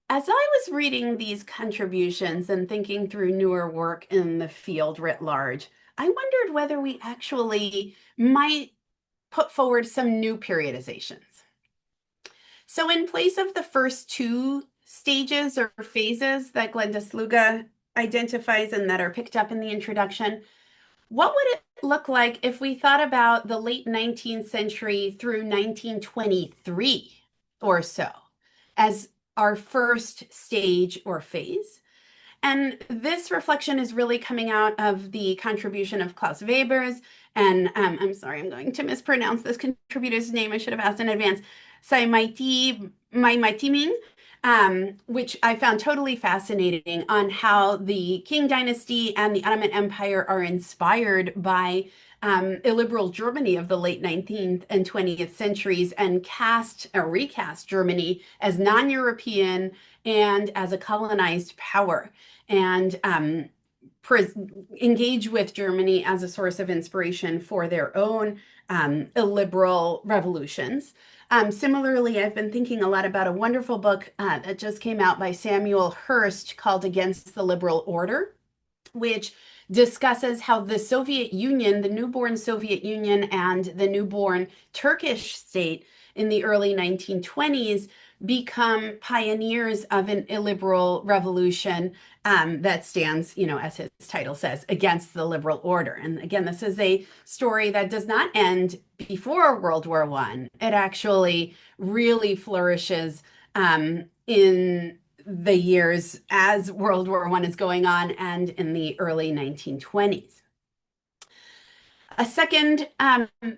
as I was reading these contributions and thinking through newer work in the field writ large, I wondered whether we actually might put forward some new periodizations. So in place of the first 2 stages or phases that Glenda Sluga identifies and that are picked up in the introduction, what would it look like if we thought about the late 19th century through 1923 or so as our first stage or phase? And this reflection is really coming out of the contribution of Klaus Weber's, and I'm sorry, I'm going to mispronounce this contributor's name. I should have asked in advance. Maitiming, which I found totally fascinating, on how the Qing dynasty and the Ottoman Empire are inspired by illiberal Germany of the late 19th and 20th centuries, and recast Germany as non-European and as a colonized power, and engage with Germany as a source of inspiration for their own illiberal revolutions. Similarly, I've been thinking a lot about a wonderful book that just came out by Samuel Hirst called Against the Liberal Order, which discusses how the Soviet Union, the newborn Soviet Union, and the newborn Turkish state in the early 1920s become pioneers of an illiberal revolution that stands, as his title says, against the liberal order. And again, this is a story that does not end before World War I. It actually really flourishes in the years as World War I is going on and in the early 1920s. A second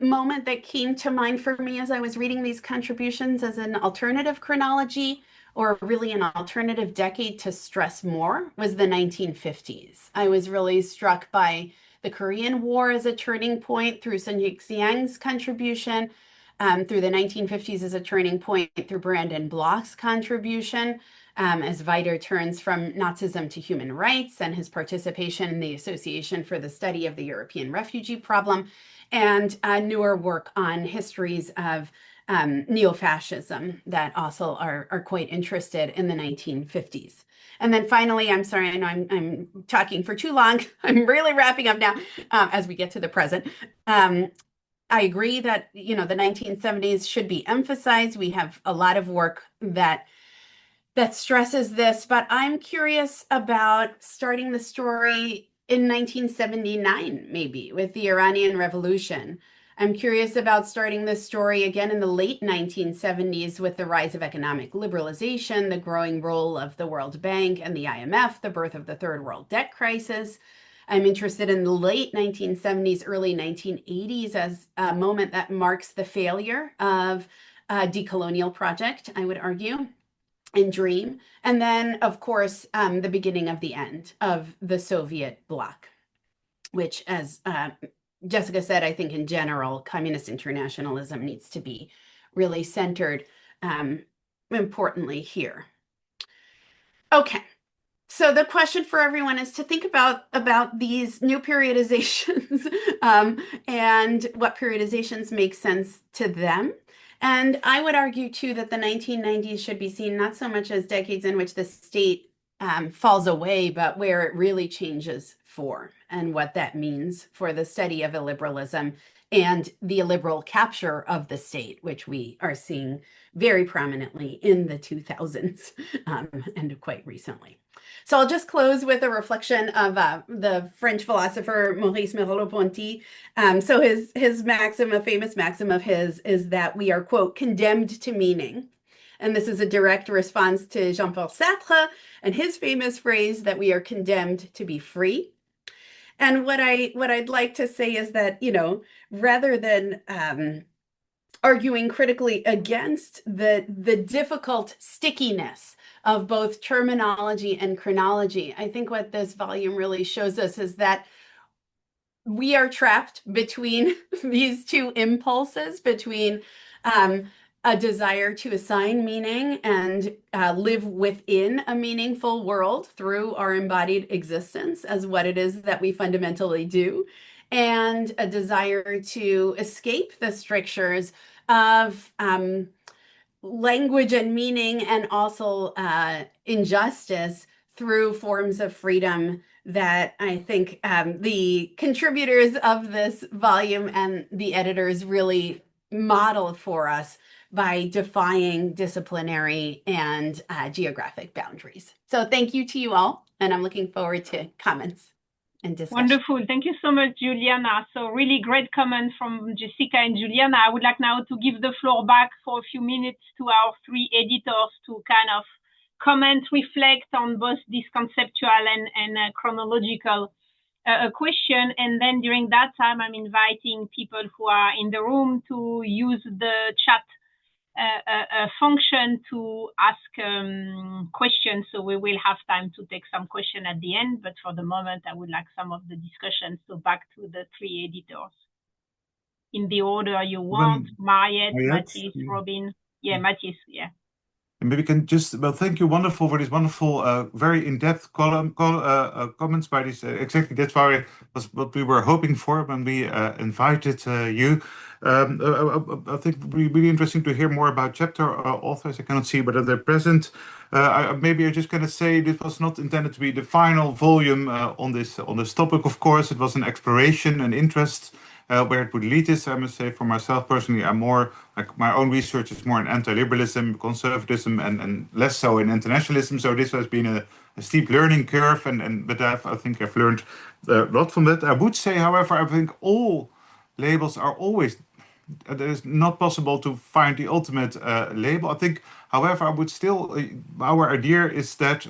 moment that came to mind for me as I was reading these contributions as an alternative chronology, or really an alternative decade to stress more, was the 1950s. I was really struck by the Korean War as a turning point through Sun Yat-sen's contribution, through the 1950s as a turning point through Brandon Bloch's contribution, as Weider turns from Nazism to human rights, and his participation in the Association for the Study of the European Refugee Problem, and newer work on histories of neo-fascism that also are quite interested in the 1950s. And then finally, I'm sorry, I know I'm talking for too long. I'm really wrapping up now as we get to the present. I agree that, the 1970s should be emphasized. We have a lot of work that stresses this, but I'm curious about starting the story in 1979, maybe, with the Iranian Revolution. I'm curious about starting this story again in the late 1970s with the rise of economic liberalization, the growing role of the World Bank and the IMF, the birth of the Third World Debt Crisis. I'm interested in the late 1970s, early 1980s as a moment that marks the failure of a decolonial project, I would argue, and dream. And then, of course, the beginning of the end of the Soviet bloc, which, as Jessica said, I think in general, communist internationalism needs to be really centered importantly here. Okay. So the question for everyone is to think about these new periodizations and what periodizations make sense to them. And I would argue, too, that the 1990s should be seen not so much as decades in which the state falls away, but where it really changes form, and what that means for the study of illiberalism and the illiberal capture of the state, which we are seeing very prominently in the 2000s and quite recently. So I'll just close with a reflection of the French philosopher Maurice Merleau-Ponty. So his maxim, a famous maxim of his, is that we are, quote, condemned to meaning. And this is a direct response to Jean-Paul Sartre and his famous phrase that we are condemned to be free. And what I'd like to say is that, rather than arguing critically against the difficult stickiness of both terminology and chronology, I think what this volume really shows us is that we are trapped between these two impulses, between a desire to assign meaning and live within a meaningful world through our embodied existence as what it is that we fundamentally do, and a desire to escape the strictures of language and meaning, and also injustice through forms of freedom that I think the contributors of this volume and the editors really modeled for us by defying disciplinary and geographic boundaries. So thank you to you all, and I'm looking forward to comments and discussion. Wonderful. Thank you so much, Juliana. So really great comments from Jessica and Juliana. I would like now to give the floor back for a few minutes to our three editors to kind of comment, reflect on both this conceptual and chronological question. And then during that time, I'm inviting people who are in the room to use the chat function to ask questions. So we will have time to take some question at the end. But for the moment, I would like some of the discussions. So back to the three editors. In the order you want, Mariette, Mathis, yeah. Robin. Yeah, Mathis, yeah. And maybe we can just, well, thank you, wonderful, for this wonderful, very in-depth comments by this. Exactly, that's why was what we were hoping for when we invited you. I think it would be really interesting to hear more about chapter authors. I cannot see whether they're present. Maybe I'm just going to say this was not intended to be the final volume on this topic. Of course, it was an exploration and interest. Where it would lead us, I must say, for myself personally, I'm more like my own research is more in anti-liberalism, conservatism, and less so in internationalism. So this has been a steep learning curve, but I think I've learned a lot from that. I would say, however, I think all labels are always. It is not possible to find the ultimate label. I think, however, I would still. Our idea is that.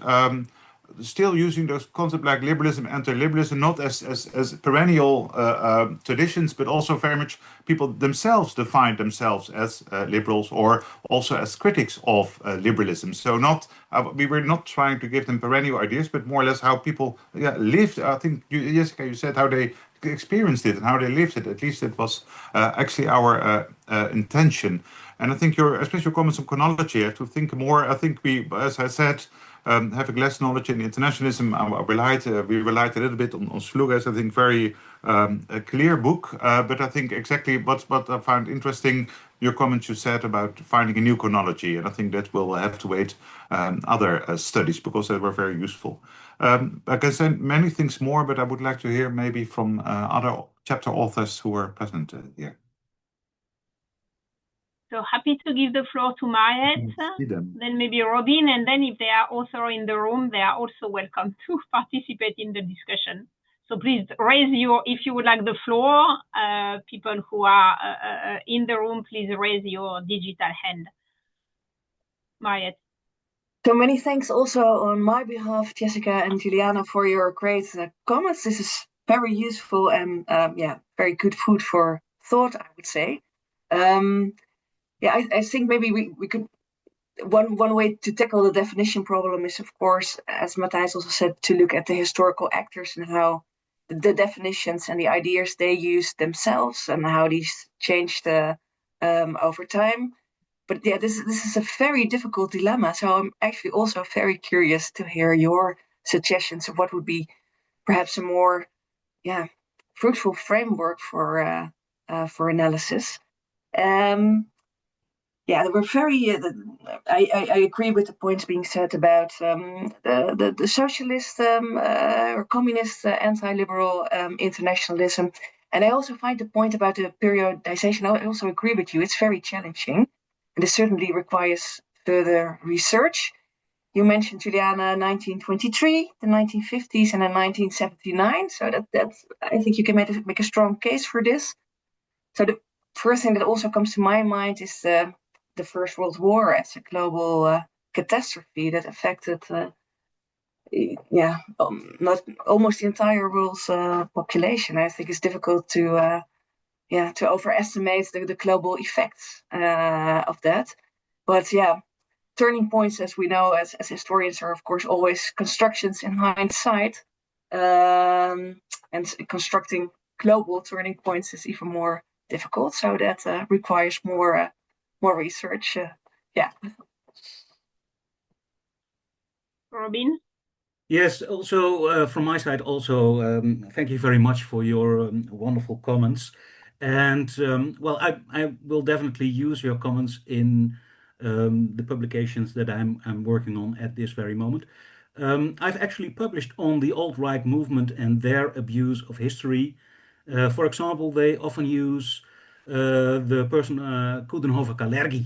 Still using those concepts like liberalism, anti-liberalism, not as perennial traditions, but also very much people themselves define themselves as liberals or also as critics of liberalism. So we were not trying to give them perennial ideas, but more or less how people lived. I think, Jessica, you said how they experienced it and how they lived it. At least it was actually our intention. And I think especially your comments on chronology, I have to think more. I think we, as I said, having less knowledge in internationalism, we relied a little bit on Sluga's, I think, very a clear book. But I think exactly what I found interesting, your comments you said about finding a new chronology. And I think that will have to wait other studies because they were very useful. I can say many things more, but I would like to hear maybe from other chapter authors who were present here. So happy to give the floor to Mariette, then maybe Robin, and then if there are authors in the room, they are also welcome to participate in the discussion. So please if you would like the floor, people who are in the room, please raise your digital hand. Mariette. So many thanks also on my behalf, Jessica and Juliana, for your great comments. This is very useful and very good food for thought, I would say. I think maybe we could, one way to tackle the definition problem is, of course, as Matthijs also said, to look at the historical actors and how the definitions and the ideas they use themselves and how these changed over time. But yeah, this is a very difficult dilemma. So I'm actually also very curious to hear your suggestions of what would be perhaps a more fruitful framework for analysis. There were very. I agree with the points being said about the socialist or communist anti-liberal internationalism, and I also find the point about the periodization. I also agree with you. It's very challenging, and it certainly requires further research. You mentioned, Juliana, 1923, the 1950s, and then 1979. So that's I think you can make a strong case for this. So the first thing that also comes to my mind is the First World War as a global catastrophe that affected, not almost the entire world's population. I think it's difficult to overestimate the global effects of that. But turning points, as we know, as historians, are of course always constructions in hindsight, and constructing global turning points is even more difficult. So that requires more research. Robin? Yes, also from my side, also thank you very much for your wonderful comments. And I will definitely use your comments in the publications that I'm working on at this very moment. I've actually published on the alt-right movement and their abuse of history. For example, they often use the person Coudenhove-Kalergi,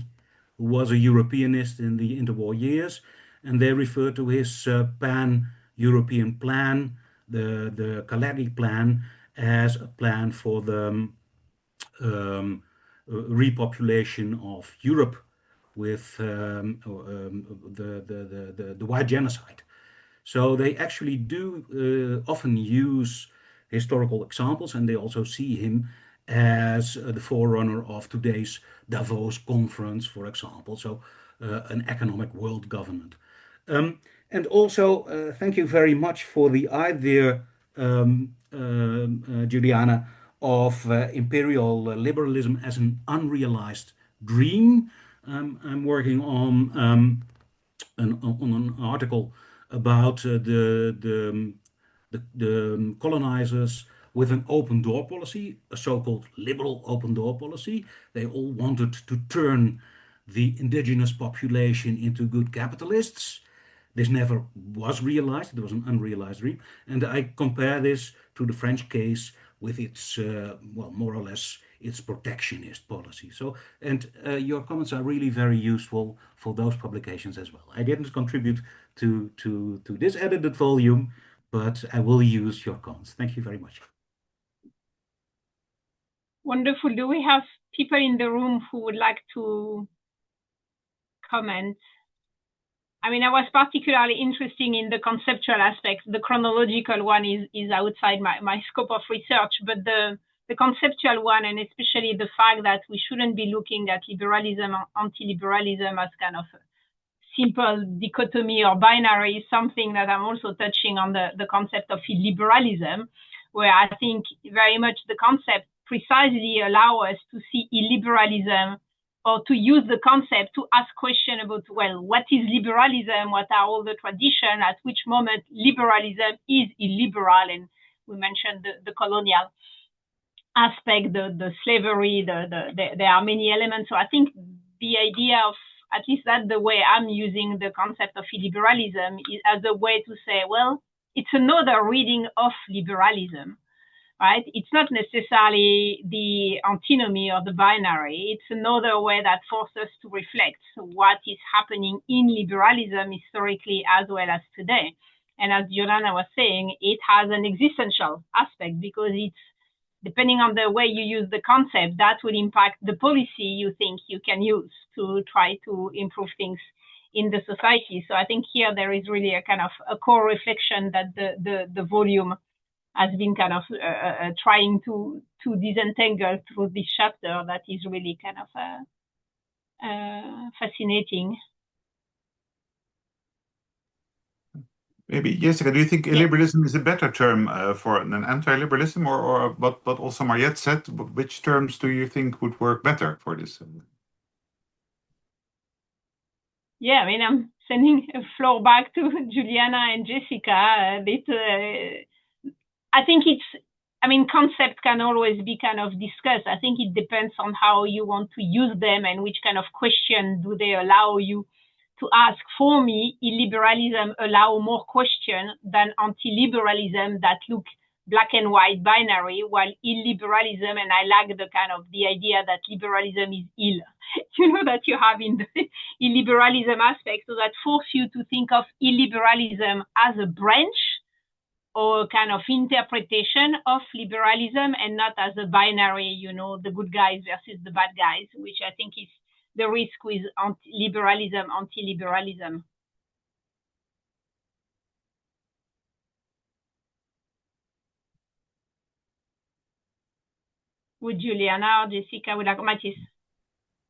who was a Europeanist in the interwar years, and they refer to his pan-European plan, the Kalergi plan, as a plan for the repopulation of Europe with the white genocide. So they actually do often use historical examples, and they also see him as the forerunner of today's Davos conference, for example. So an economic world government. And also, thank you very much for the idea, Juliana, of imperial liberalism as an unrealized dream. I'm working on an article about the colonizers with an open door policy, a so-called liberal open door policy. They all wanted to turn the indigenous population into good capitalists. This never was realized. It was an unrealized dream. And I compare this to the French case with its, well, more or less its protectionist policy. So, and your comments are really very useful for those publications as well. I didn't contribute to this edited volume, but I will use your comments. Thank you very much. Wonderful. Do we have people in the room who would like to comment? I mean, I was particularly interested in the conceptual aspects. The chronological one is outside my scope of research, but the conceptual one, and especially the fact that we shouldn't be looking at liberalism or anti-liberalism as kind of a simple dichotomy or binary, is something that I'm also touching on the concept of illiberalism, where I think very much the concept precisely allow us to see illiberalism, or to use the concept to ask questions about, well, what is liberalism? What are all the traditions? At which moment liberalism is illiberal? And we mentioned the colonial aspect, the slavery, there are many elements. So I think the idea of, at least that's the way I'm using the concept of illiberalism, is as a way to say, well, it's another reading of liberalism. Right? It's not necessarily the antinomy or the binary. It's another way that forces us to reflect what is happening in liberalism historically as well as today. And as Juliana was saying, it has an existential aspect, because it's, depending on the way you use the concept, that will impact the policy you think you can use to try to improve things in the society. So I think here there is really a kind of a core reflection that the volume has been kind of trying to disentangle through this chapter, that is really kind of fascinating. Maybe, Jessica, do you think illiberalism is a better term for an anti-liberalism, or what also Mariette said, which terms do you think would work better for this? Yeah, I mean, I'm sending a floor back to Juliana and Jessica. I think I mean, concepts can always be kind of discussed. I think it depends on how you want to use them and which kind of question do they allow you to ask. For me, illiberalism allow more questions than anti-liberalism that look black and white binary, while illiberalism, and I like the kind of the idea that liberalism is ill, you know, that you have in the illiberalism aspect, so that force you to think of illiberalism as a branch or kind of interpretation of liberalism, and not as a binary, you know, the good guys versus the bad guys, which I think is the risk with liberalism, anti-liberalism. Would Juliana or Jessica, would like Mathis?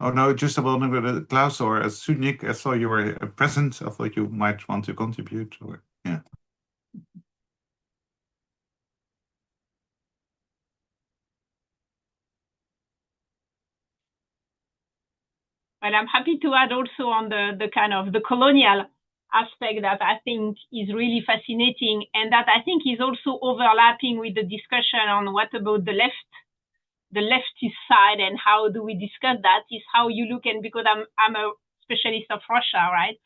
Oh no, just about Klaus or Sunik, I saw you were present. I thought you might want to contribute. Or yeah. Well, I'm happy to add also on the kind of the colonial aspect that I think is really fascinating, and that I think is also overlapping with the discussion on what about the leftist side, and how do we discuss that, is how you look. And because I'm a specialist of Russia, right?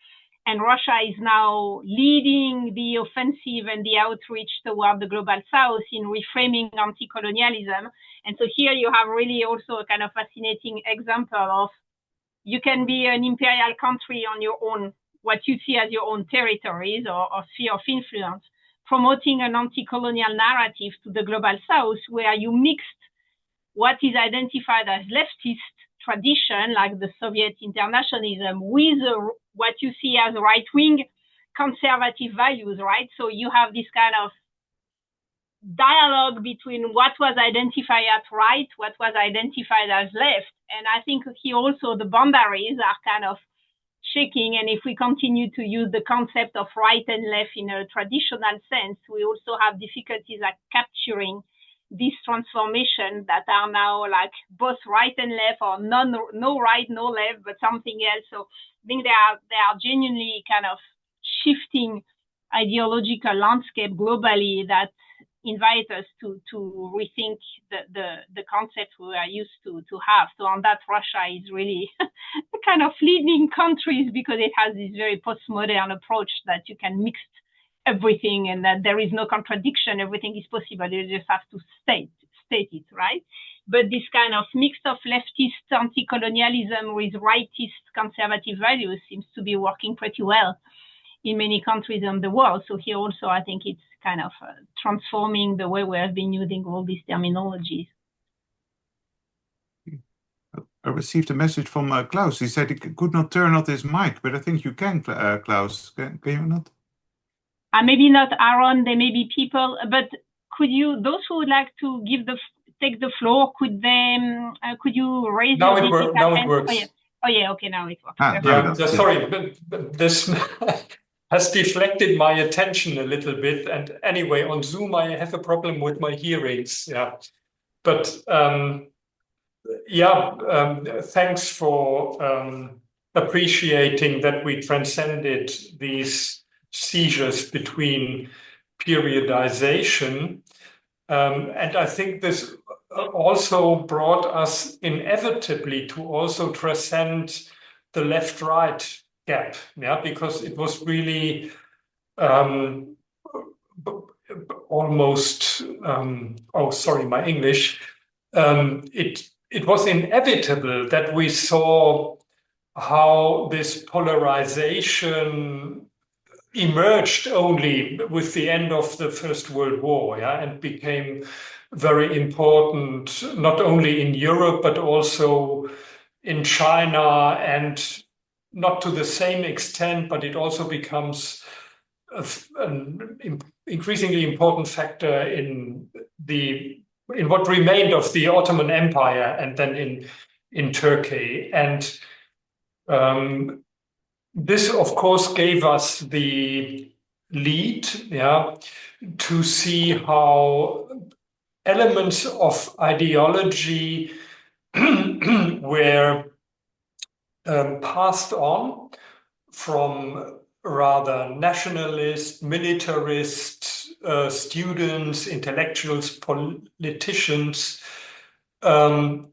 And Russia is now leading the offensive and the outreach toward the global south in reframing anti-colonialism. And so here you have really also a kind of fascinating example of, you can be an imperial country on your own, what you see as your own territories or sphere of influence, promoting an anti-colonial narrative to the global south, where you mixed what is identified as leftist tradition, like the Soviet internationalism, with what you see as right-wing conservative values, right? So you have this kind of dialogue between what was identified as right, what was identified as left. And I think here also the boundaries are kind of shaking. And if we continue to use the concept of right and left in a traditional sense, we also have difficulties at capturing this transformation that are now like both right and left, or no right, no left, but something else. So I think they are genuinely kind of shifting ideological landscape globally that invite us to rethink the concept we are used to have. So on that, Russia is really kind of leading countries because it has this very postmodern approach that you can mix everything and that there is no contradiction, everything is possible, you just have to state it, right? But this kind of mix of leftist anti-colonialism with rightist conservative values seems to be working pretty well in many countries in the world. So here also, I think it's kind of transforming the way we have been using all these terminologies. I received a message from Klaus. He said he could not turn on his mic, but I think you can, Klaus. Can you not? Maybe not, Aaron. There may be people, but could you, those who would like to take the floor, could you raise your hand? Now it works. Oh yeah, okay, now it works. Yeah, sorry, but this has deflected my attention a little bit. And anyway, on Zoom, I have a problem with my hearings. Yeah, but thanks for appreciating that we transcended these seizures between periodization. And I think this also brought us inevitably to also transcend the left-right gap, yeah, because it was really almost, oh, sorry, my English, it was inevitable that we saw how this polarization emerged only with the end of the First World War, yeah, and became very important, not only in Europe, but also in China, and not to the same extent, but it also becomes an increasingly important factor in what remained of the Ottoman Empire and then in Turkey. And this, of course, gave us the lead, yeah, to see how elements of ideology were passed on from rather nationalist, militarist students, intellectuals, politicians, to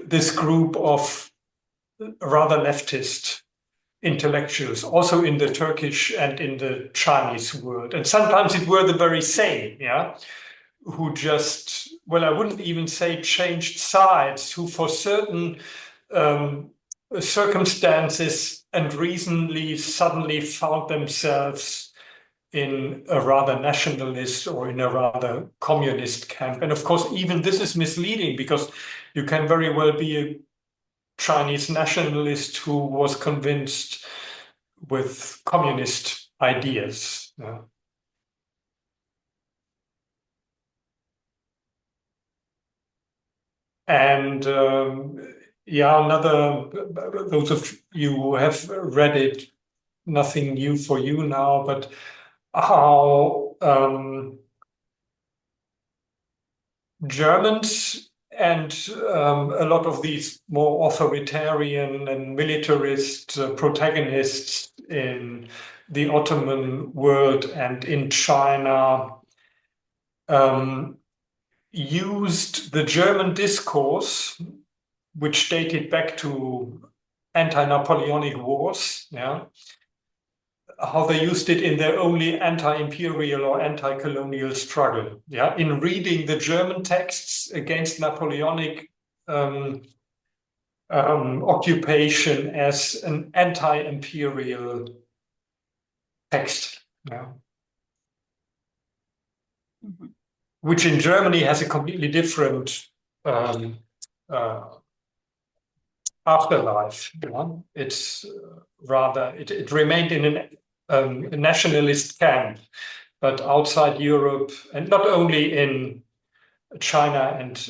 this group of rather leftist intellectuals, also in the Turkish and in the Chinese world. And sometimes it were the very same, yeah, who just, well, I wouldn't even say changed sides, who for certain circumstances and reasonably suddenly found themselves in a rather nationalist or in a rather communist camp. And of course, even this is misleading, because you can very well be a Chinese nationalist who was convinced with communist ideas. And those of you who have read it, nothing new for you now, but how Germans and a lot of these more authoritarian and militarist protagonists in the Ottoman world and in China used the German discourse, which dated back to anti-Napoleonic wars, yeah, how they used it in their only anti-imperial or anti-colonial struggle, yeah, in reading the German texts against Napoleonic occupation as an anti-imperial text, yeah. Mm-hmm. Which in Germany has a completely different afterlife. It's rather, it remained in a nationalist camp, but outside Europe, and not only in China and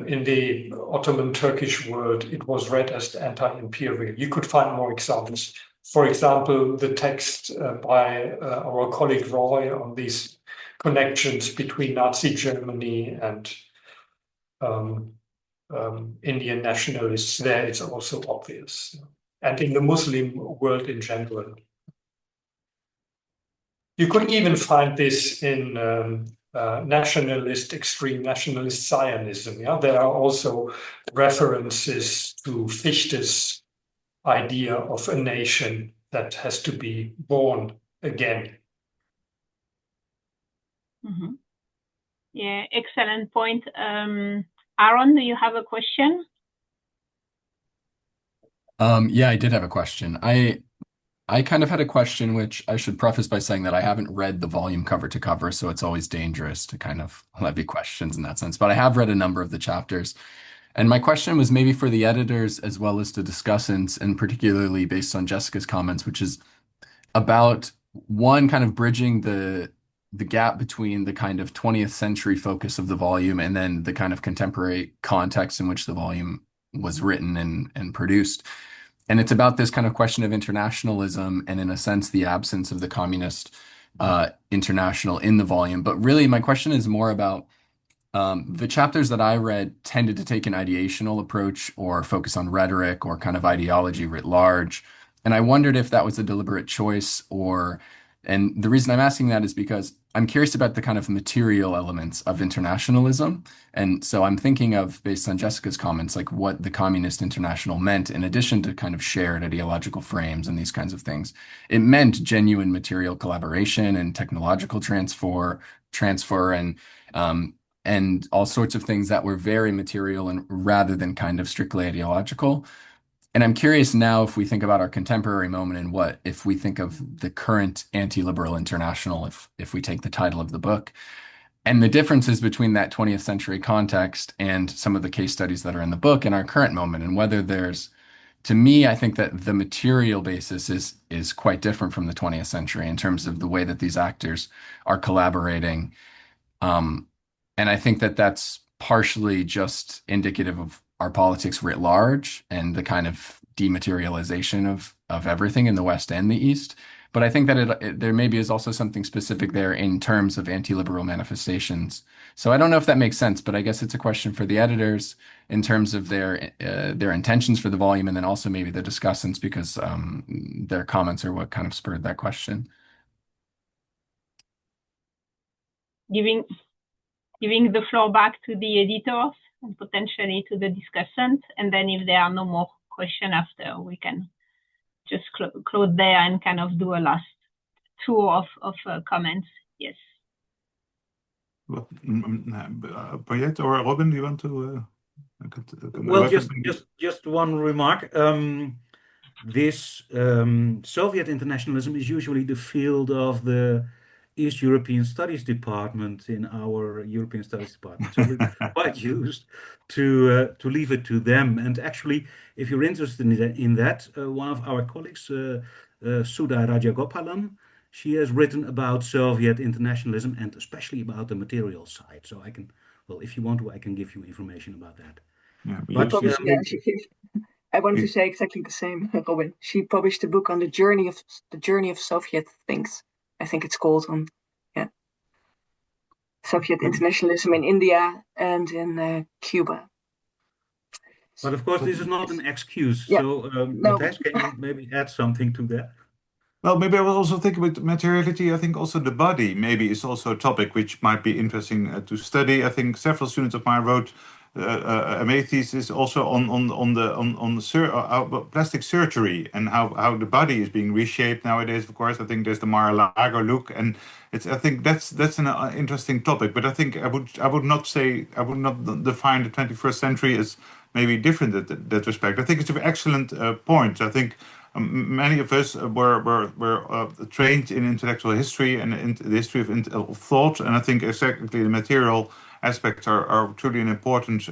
in the Ottoman Turkish world, it was read as anti-imperial. You could find more examples. For example, the text by our colleague Roy on these connections between Nazi Germany and Indian nationalists, there it's also obvious. And in the Muslim world in general. You could even find this in extreme nationalist Zionism. Yeah? There are also references to Fichte's idea of a nation that has to be born again. Mm-hmm. Yeah, excellent point. Aaron, do you have a question? Yeah, I did have a question. I kind of had a question, which I should preface by saying that I haven't read the volume cover to cover, so it's always dangerous to kind of levy questions in that sense. But I have read a number of the chapters. And my question was maybe for the editors as well as the discussants, and particularly based on Jessica's comments, which is about one kind of bridging the gap between the kind of 20th century focus of the volume and then the kind of contemporary context in which the volume was written and produced. And it's about this kind of question of internationalism and, in a sense, the absence of the communist international in the volume. But really, my question is more about the chapters that I read tended to take an ideational approach or focus on rhetoric or kind of ideology writ large. And I wondered if that was a deliberate choice and the reason I'm asking that is because I'm curious about the kind of material elements of internationalism. And so I'm thinking of, based on Jessica's comments, like what the Communist International meant, in addition to kind of shared ideological frames and these kinds of things. It meant genuine material collaboration and technological transfer and all sorts of things that were very material and rather than kind of strictly ideological. And I'm curious now if we think about our contemporary moment and if we think of the current anti-liberal international, if we take the title of the book, and the differences between that 20th century context and some of the case studies that are in the book and our current moment, and whether to me, I think that the material basis is quite different from the 20th century in terms of the way that these actors are collaborating. And I think that that's partially just indicative of our politics writ large and the kind of dematerialization of everything in the West and the East. But I think that there maybe is also something specific there in terms of anti-liberal manifestations. So I don't know if that makes sense, but I guess it's a question for the editors in terms of their intentions for the volume, and then also maybe the discussants, because their comments are what kind of spurred that question. Giving the floor back to the editors and potentially to the discussant, and then if there are no more questions after, we can just close there and kind of do a last tour of comments. Yes. Payet or Robin, do you want to? Well, just one remark. This Soviet internationalism is usually the field of the East European Studies Department in our European Studies Department. So we're quite used to leave it to them. And actually, if you're interested in that, one of our colleagues, Sudha Rajagopalan, she has written about Soviet internationalism and especially about the material side. So I can, well, if you want to, I can give you information about that. Yeah, but I wanted to say exactly the same, Robin. She published a book on the journey of Soviet things. I think it's called Soviet internationalism in India and in Cuba. But of course, this is not an excuse. Yeah. So, Matthijs, can you maybe add something to that? Well, maybe I will also think about materiality. I think also the body maybe is also a topic which might be interesting to study. I think several students of mine wrote a MA thesis also on the plastic surgery and how the body is being reshaped nowadays. Of course, I think there's the Mar-a-Lago look, and I think that's an interesting topic. But I think I would not define the 21st century as maybe different in that respect. I think it's an excellent point. I think many of us were trained in intellectual history and in the history of thought, and I think exactly the material aspects are truly an important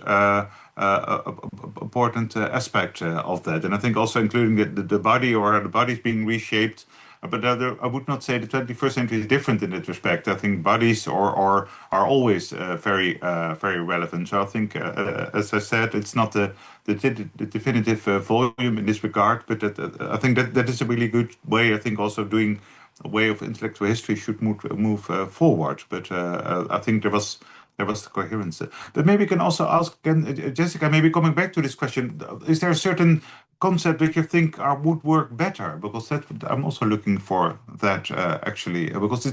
aspect of that. And I think also including the body, or how the body is being reshaped. But I would not say the 21st century is different in that respect. I think bodies are always very relevant. So I think, as I said, it's not the definitive volume in this regard, but I think that is a really good way. I think also doing a way of intellectual history should move forward. But I think there was the coherence. But maybe you can also ask again, Jessica, maybe coming back to this question, is there a certain concept that you think would work better? Because I'm also looking for that actually, because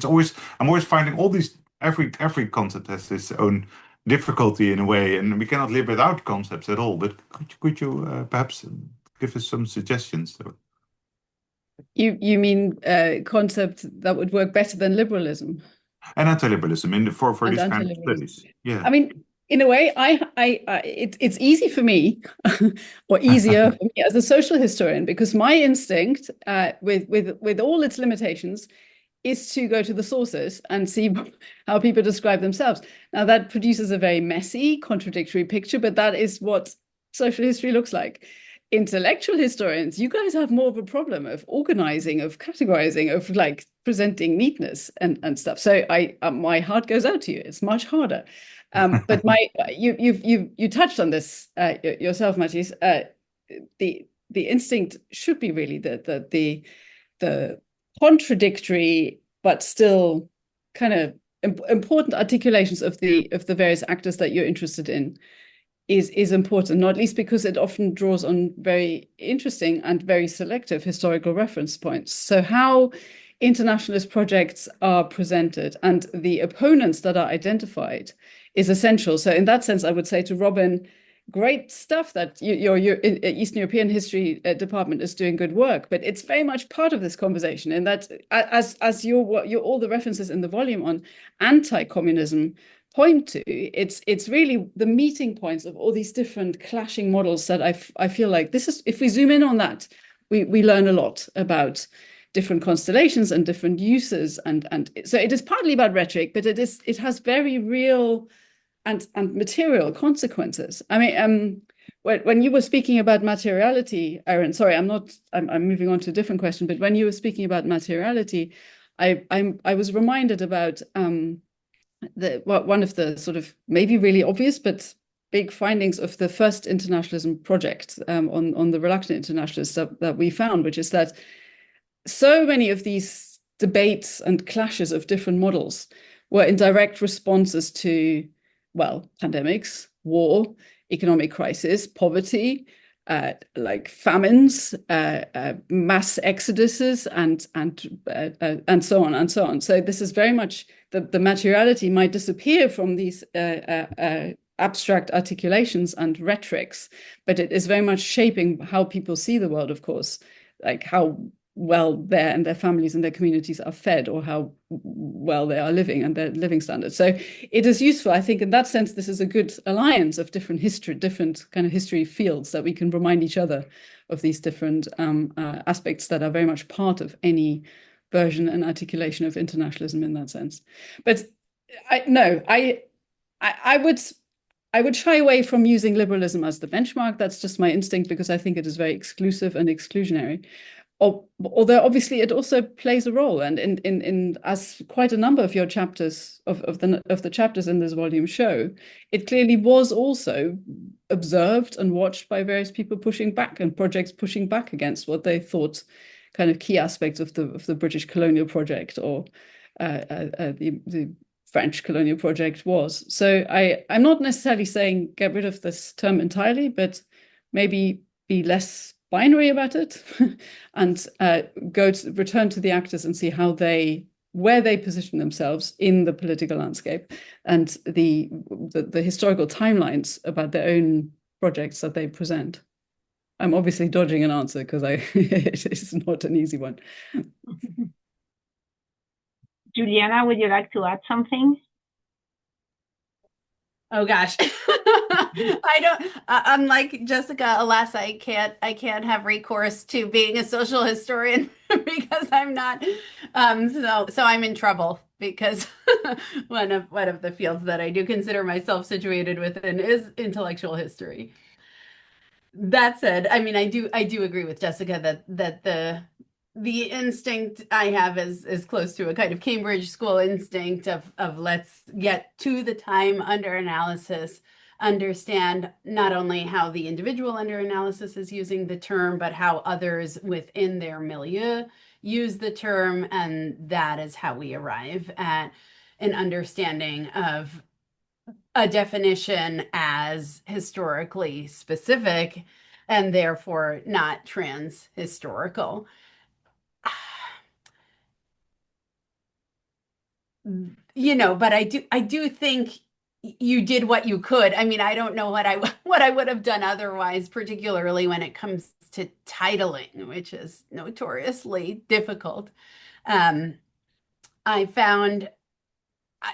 I'm always finding all these, every concept has its own difficulty in a way, and we cannot live without concepts at all. But could you perhaps give us some suggestions? You mean a concept that would work better than liberalism? And anti-liberalism for And these kind of anti-liberalism. studies. Yeah. I mean, in a way, it's easy for me, or easier for me as a social historian, because my instinct, with all its limitations, is to go to the sources and see how people describe themselves. Now, that produces a very messy, contradictory picture, but that is what social history looks like. Intellectual historians, you guys have more of a problem of organizing, of categorizing, of like presenting neatness and stuff. So my heart goes out to you. It's much harder. But you touched on this yourself, Matthijs. The instinct should be really the contradictory but still kind of important articulations of the various actors that you're interested in is important, not least because it often draws on very interesting and very selective historical reference points. So how internationalist projects are presented and the opponents that are identified is essential. So in that sense, I would say to Robin, great stuff that your Eastern European History department is doing good work, but it's very much part of this conversation. And that, as all the references in the volume on anti-communism point to, it's really the meeting points of all these different clashing models that I feel like this is, if we zoom in on that, we learn a lot about different constellations and different uses, and so it is partly about rhetoric, but it has very real and material consequences. I mean, when you were speaking about materiality, Aaron, sorry, I'm moving on to a different question, but when you were speaking about materiality, I was reminded about one of the sort of maybe really obvious but big findings of the first internationalism project on the reluctant internationalists that we found, which is that so many of these debates and clashes of different models were in direct responses to, well, pandemics, war, economic crisis, poverty, like famines, mass exoduses, and so on and so on. So this is very much the materiality might disappear from these abstract articulations and rhetorics, but it is very much shaping how people see the world, of course, like how well their families and their communities are fed, or how well they are living and their living standards. So it is useful, I think, in that sense. This is a good alliance of different kind of history fields that we can remind each other of these different aspects that are very much part of any version and articulation of internationalism in that sense. But I would shy away from using liberalism as the benchmark. That's just my instinct, because I think it is very exclusive and exclusionary. Although obviously it also plays a role, and in as quite a number of your chapters of the chapters in this volume show, it clearly was also observed and watched by various people pushing back, and projects pushing back against what they thought kind of key aspects of the British colonial project, or the French colonial project was. So I'm not necessarily saying get rid of this term entirely, but maybe be less binary about it and return to the actors and see where they position themselves in the political landscape, and the historical timelines about their own projects that they present. I'm obviously dodging an answer because it's not an easy one. Juliana, would you like to add something? Oh gosh. I don't, unlike Jessica, alas, I can't have recourse to being a social historian because I'm not. So I'm in trouble because one of the fields that I do consider myself situated within is intellectual history. That said, I mean, I do agree with Jessica that the instinct I have is close to a kind of Cambridge School instinct of let's get to the time under analysis, understand not only how the individual under analysis is using the term, but how others within their milieu use the term, and that is how we arrive at an understanding of a definition as historically specific and therefore not trans-historical. But I do think you did what you could. I mean, I don't know what I would have done otherwise, particularly when it comes to titling, which is notoriously difficult. I found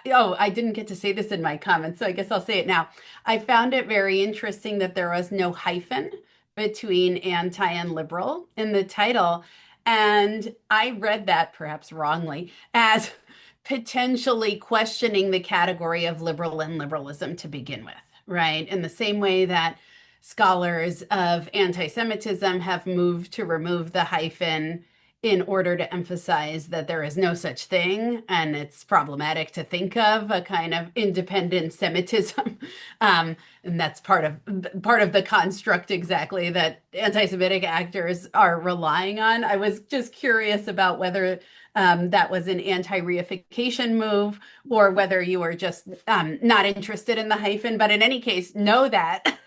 I didn't get to say this in my comments, so I guess I'll say it now. I found it very interesting that there was no hyphen between anti and liberal in the title. And I read that, perhaps wrongly, as potentially questioning the category of liberal and liberalism to begin with, right? In the same way that scholars of anti-Semitism have moved to remove the hyphen in order to emphasize that there is no such thing, and it's problematic to think of a kind of independent Semitism. And that's part of the construct exactly that anti-Semitic actors are relying on. I was just curious about whether that was an anti-reification move or whether you were just not interested in the hyphen. But in any case, know that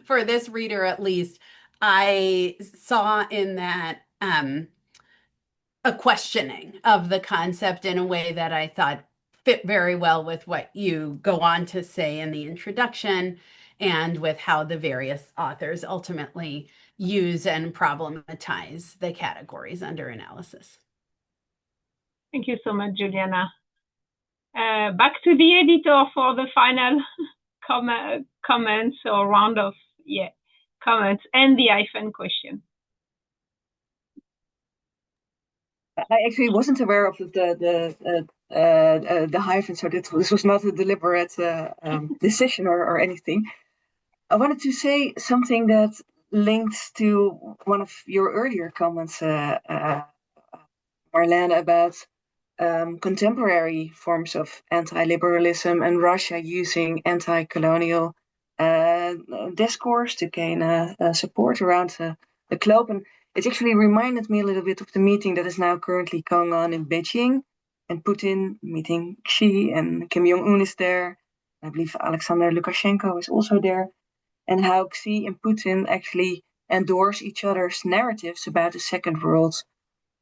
for this reader at least, I saw in that a questioning of the concept in a way that I thought fit very well with what you go on to say in the introduction and with how the various authors ultimately use and problematize the categories under analysis. Thank you so much, Juliana. Back to the editor for the final comments or round of comments and the hyphen question. I actually wasn't aware of the hyphen, so this was not a deliberate decision or anything. I wanted to say something that links to one of your earlier comments, Marlene, about contemporary forms of anti-liberalism and Russia using anti-colonial discourse to gain support around the globe. And it actually reminded me a little bit of the meeting that is now currently going on in Beijing, and Putin meeting Xi, and Kim Jong-un is there. I believe Alexander Lukashenko is also there, and how Xi and Putin actually endorse each other's narratives about the Second World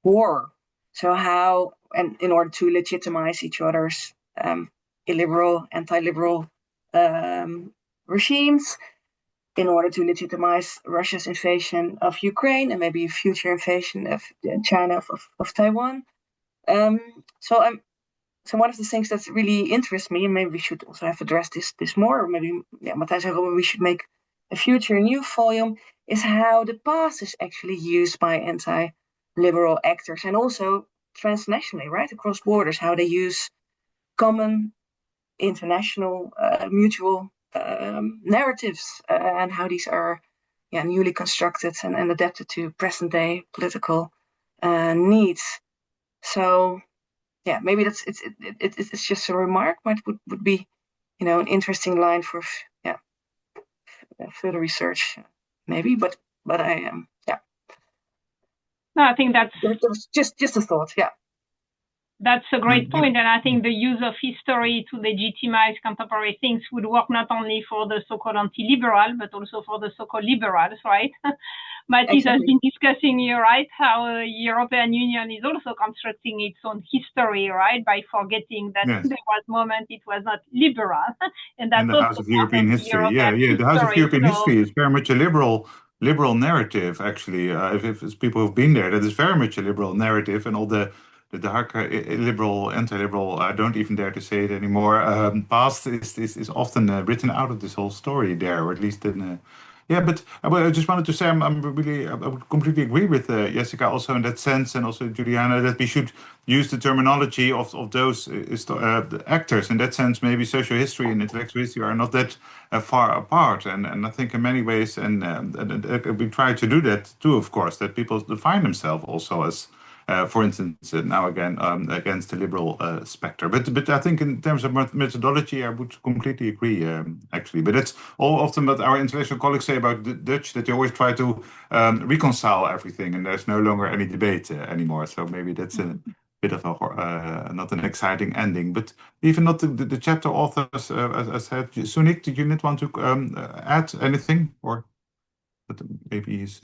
War. So how, and in order to legitimize each other's illiberal, anti-liberal regimes, in order to legitimize Russia's invasion of Ukraine and maybe a future invasion of China of Taiwan. So one of the things that really interests me, and maybe we should also have addressed this more, or maybe Matthijs and Robin, we should make a future new volume, is how the past is actually used by anti-liberal actors, and also transnationally, right, across borders, how they use common international mutual narratives, and how these are newly constructed and adapted to present day political needs. So maybe it's just a remark, but would be an interesting line for further research maybe, but I am No, I think that's just a thought. That's a great point, and I think the use of history to legitimize contemporary things would work not only for the so-called anti-liberal, but also for the so-called liberals, right? Matthijs has been discussing here, right, how the European Union is also constructing its own history, right, by forgetting that there was a moment it was not liberal, and that's the House of European History. The House of European History is very much a liberal narrative, actually. If people have been there, that is very much a liberal narrative, and all the the dark illiberal, anti-liberal, I don't even dare to say it anymore, past is often written out of this whole story there, or at least in. Yeah, but I just wanted to say I'm really I would completely agree with Jessica also in that sense, and also Juliana, that we should use the terminology of those the actors. In that sense, maybe social history and intellectual history are not that far apart, and I think in many ways, and we try to do that too, of course, that people define themselves also as. For instance, now again against the liberal spectre, but I think in terms of methodology, I would completely agree actually. But that's all often what our international colleagues say about the Dutch, that they always try to reconcile everything, and there's no longer any debate anymore. So maybe that's a bit of a not an exciting ending, but even not the chapter authors, as I said. Sunik, did you not want to add anything, or but maybe he's.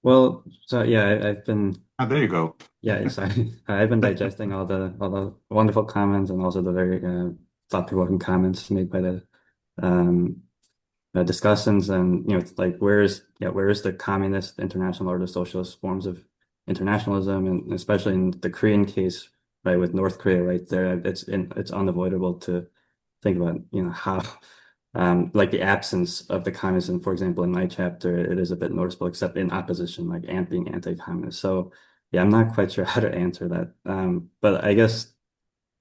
Well, so yeah, I've been. There you go. Yeah, sorry. I've been digesting all the wonderful comments and also the very thought-provoking comments made by the discussants, and it's like where is the communist international or the socialist forms of internationalism, and especially in the Korean case, right, with North Korea right there, it's unavoidable to think about how like the absence of the communism, for example, in my chapter, it is a bit noticeable, except in opposition, like being anti-communist. So yeah, I'm not quite sure how to answer that. But I guess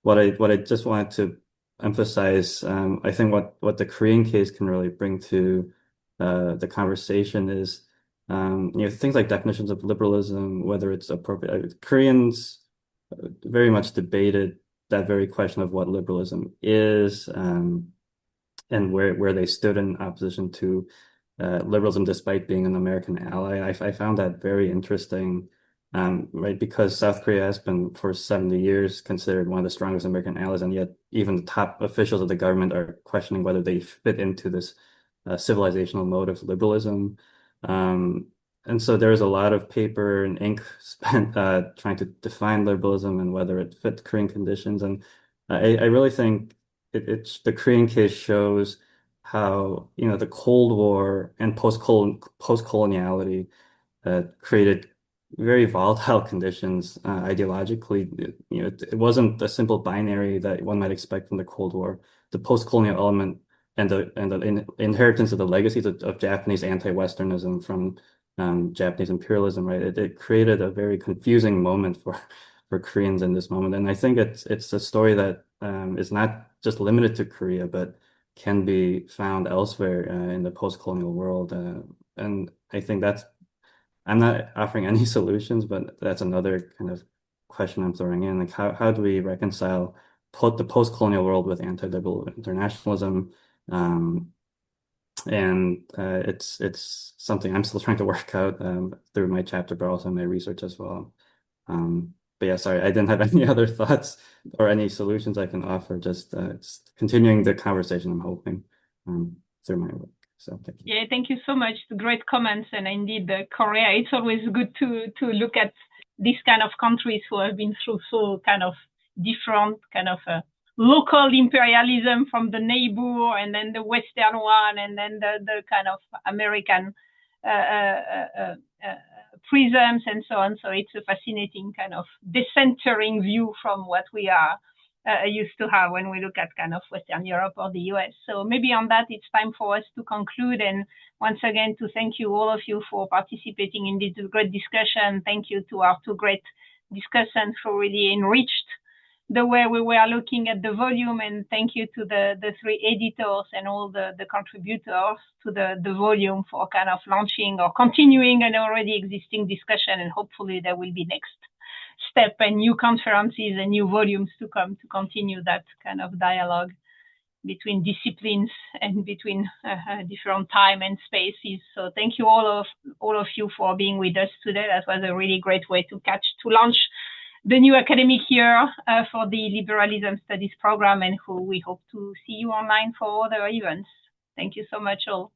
what I just wanted to emphasize, I think what the Korean case can really bring to the conversation is things like definitions of liberalism, whether it's appropriate. Koreans very much debated that very question of what liberalism is, and where they stood in opposition to liberalism, despite being an American ally. I found that very interesting, right? Because South Korea has been for 70 years considered one of the strongest American allies, and yet even the top officials of the government are questioning whether they fit into this civilizational mode of liberalism. And so there's a lot of paper and ink spent trying to define liberalism and whether it fit Korean conditions. And I really think the Korean case shows how the Cold War and post-coloniality created very volatile conditions ideologically. It wasn't a simple binary that one might expect from the Cold War. The post-colonial element and the inheritance of the legacies of Japanese anti-Westernism from Japanese imperialism, right? It created a very confusing moment for Koreans in this moment, and I think it's a story that is not just limited to Korea, but can be found elsewhere in the post-colonial world. And I think I'm not offering any solutions, but that's another kind of question I'm throwing in. Like how do we reconcile the post-colonial world with anti-liberal internationalism? And it's something I'm still trying to work out through my chapter, but also my research as well. But yeah, sorry, I didn't have any other thoughts or any solutions I can offer. Just continuing the conversation, I'm hoping, through my work. So thank you. Yeah, thank you so much. Great comments. And indeed, Korea, it's always good to look at these kind of countries who have been through so kind of different kind of local imperialism from the neighbor, and then the Western one, and then the kind of American prisms and so on. So it's a fascinating kind of decentering view from what we are used to have when we look at kind of Western Europe or the US. So maybe on that, it's time for us to conclude. And once again, to thank you, all of you, for participating in this great discussion. Thank you to our two great discussants who really enriched the way we were looking at the volume, and thank you to the three editors and all the contributors to the volume for kind of launching or continuing an already existing discussion, and hopefully there will be next step and new conferences and new volumes to come to continue that kind of dialogue between disciplines and between different time and spaces. So thank you all of you for being with us today. That was a really great way to launch the new academic year for the Illiberalism Studies Program, and who we hope to see you online for other events. Thank you so much all.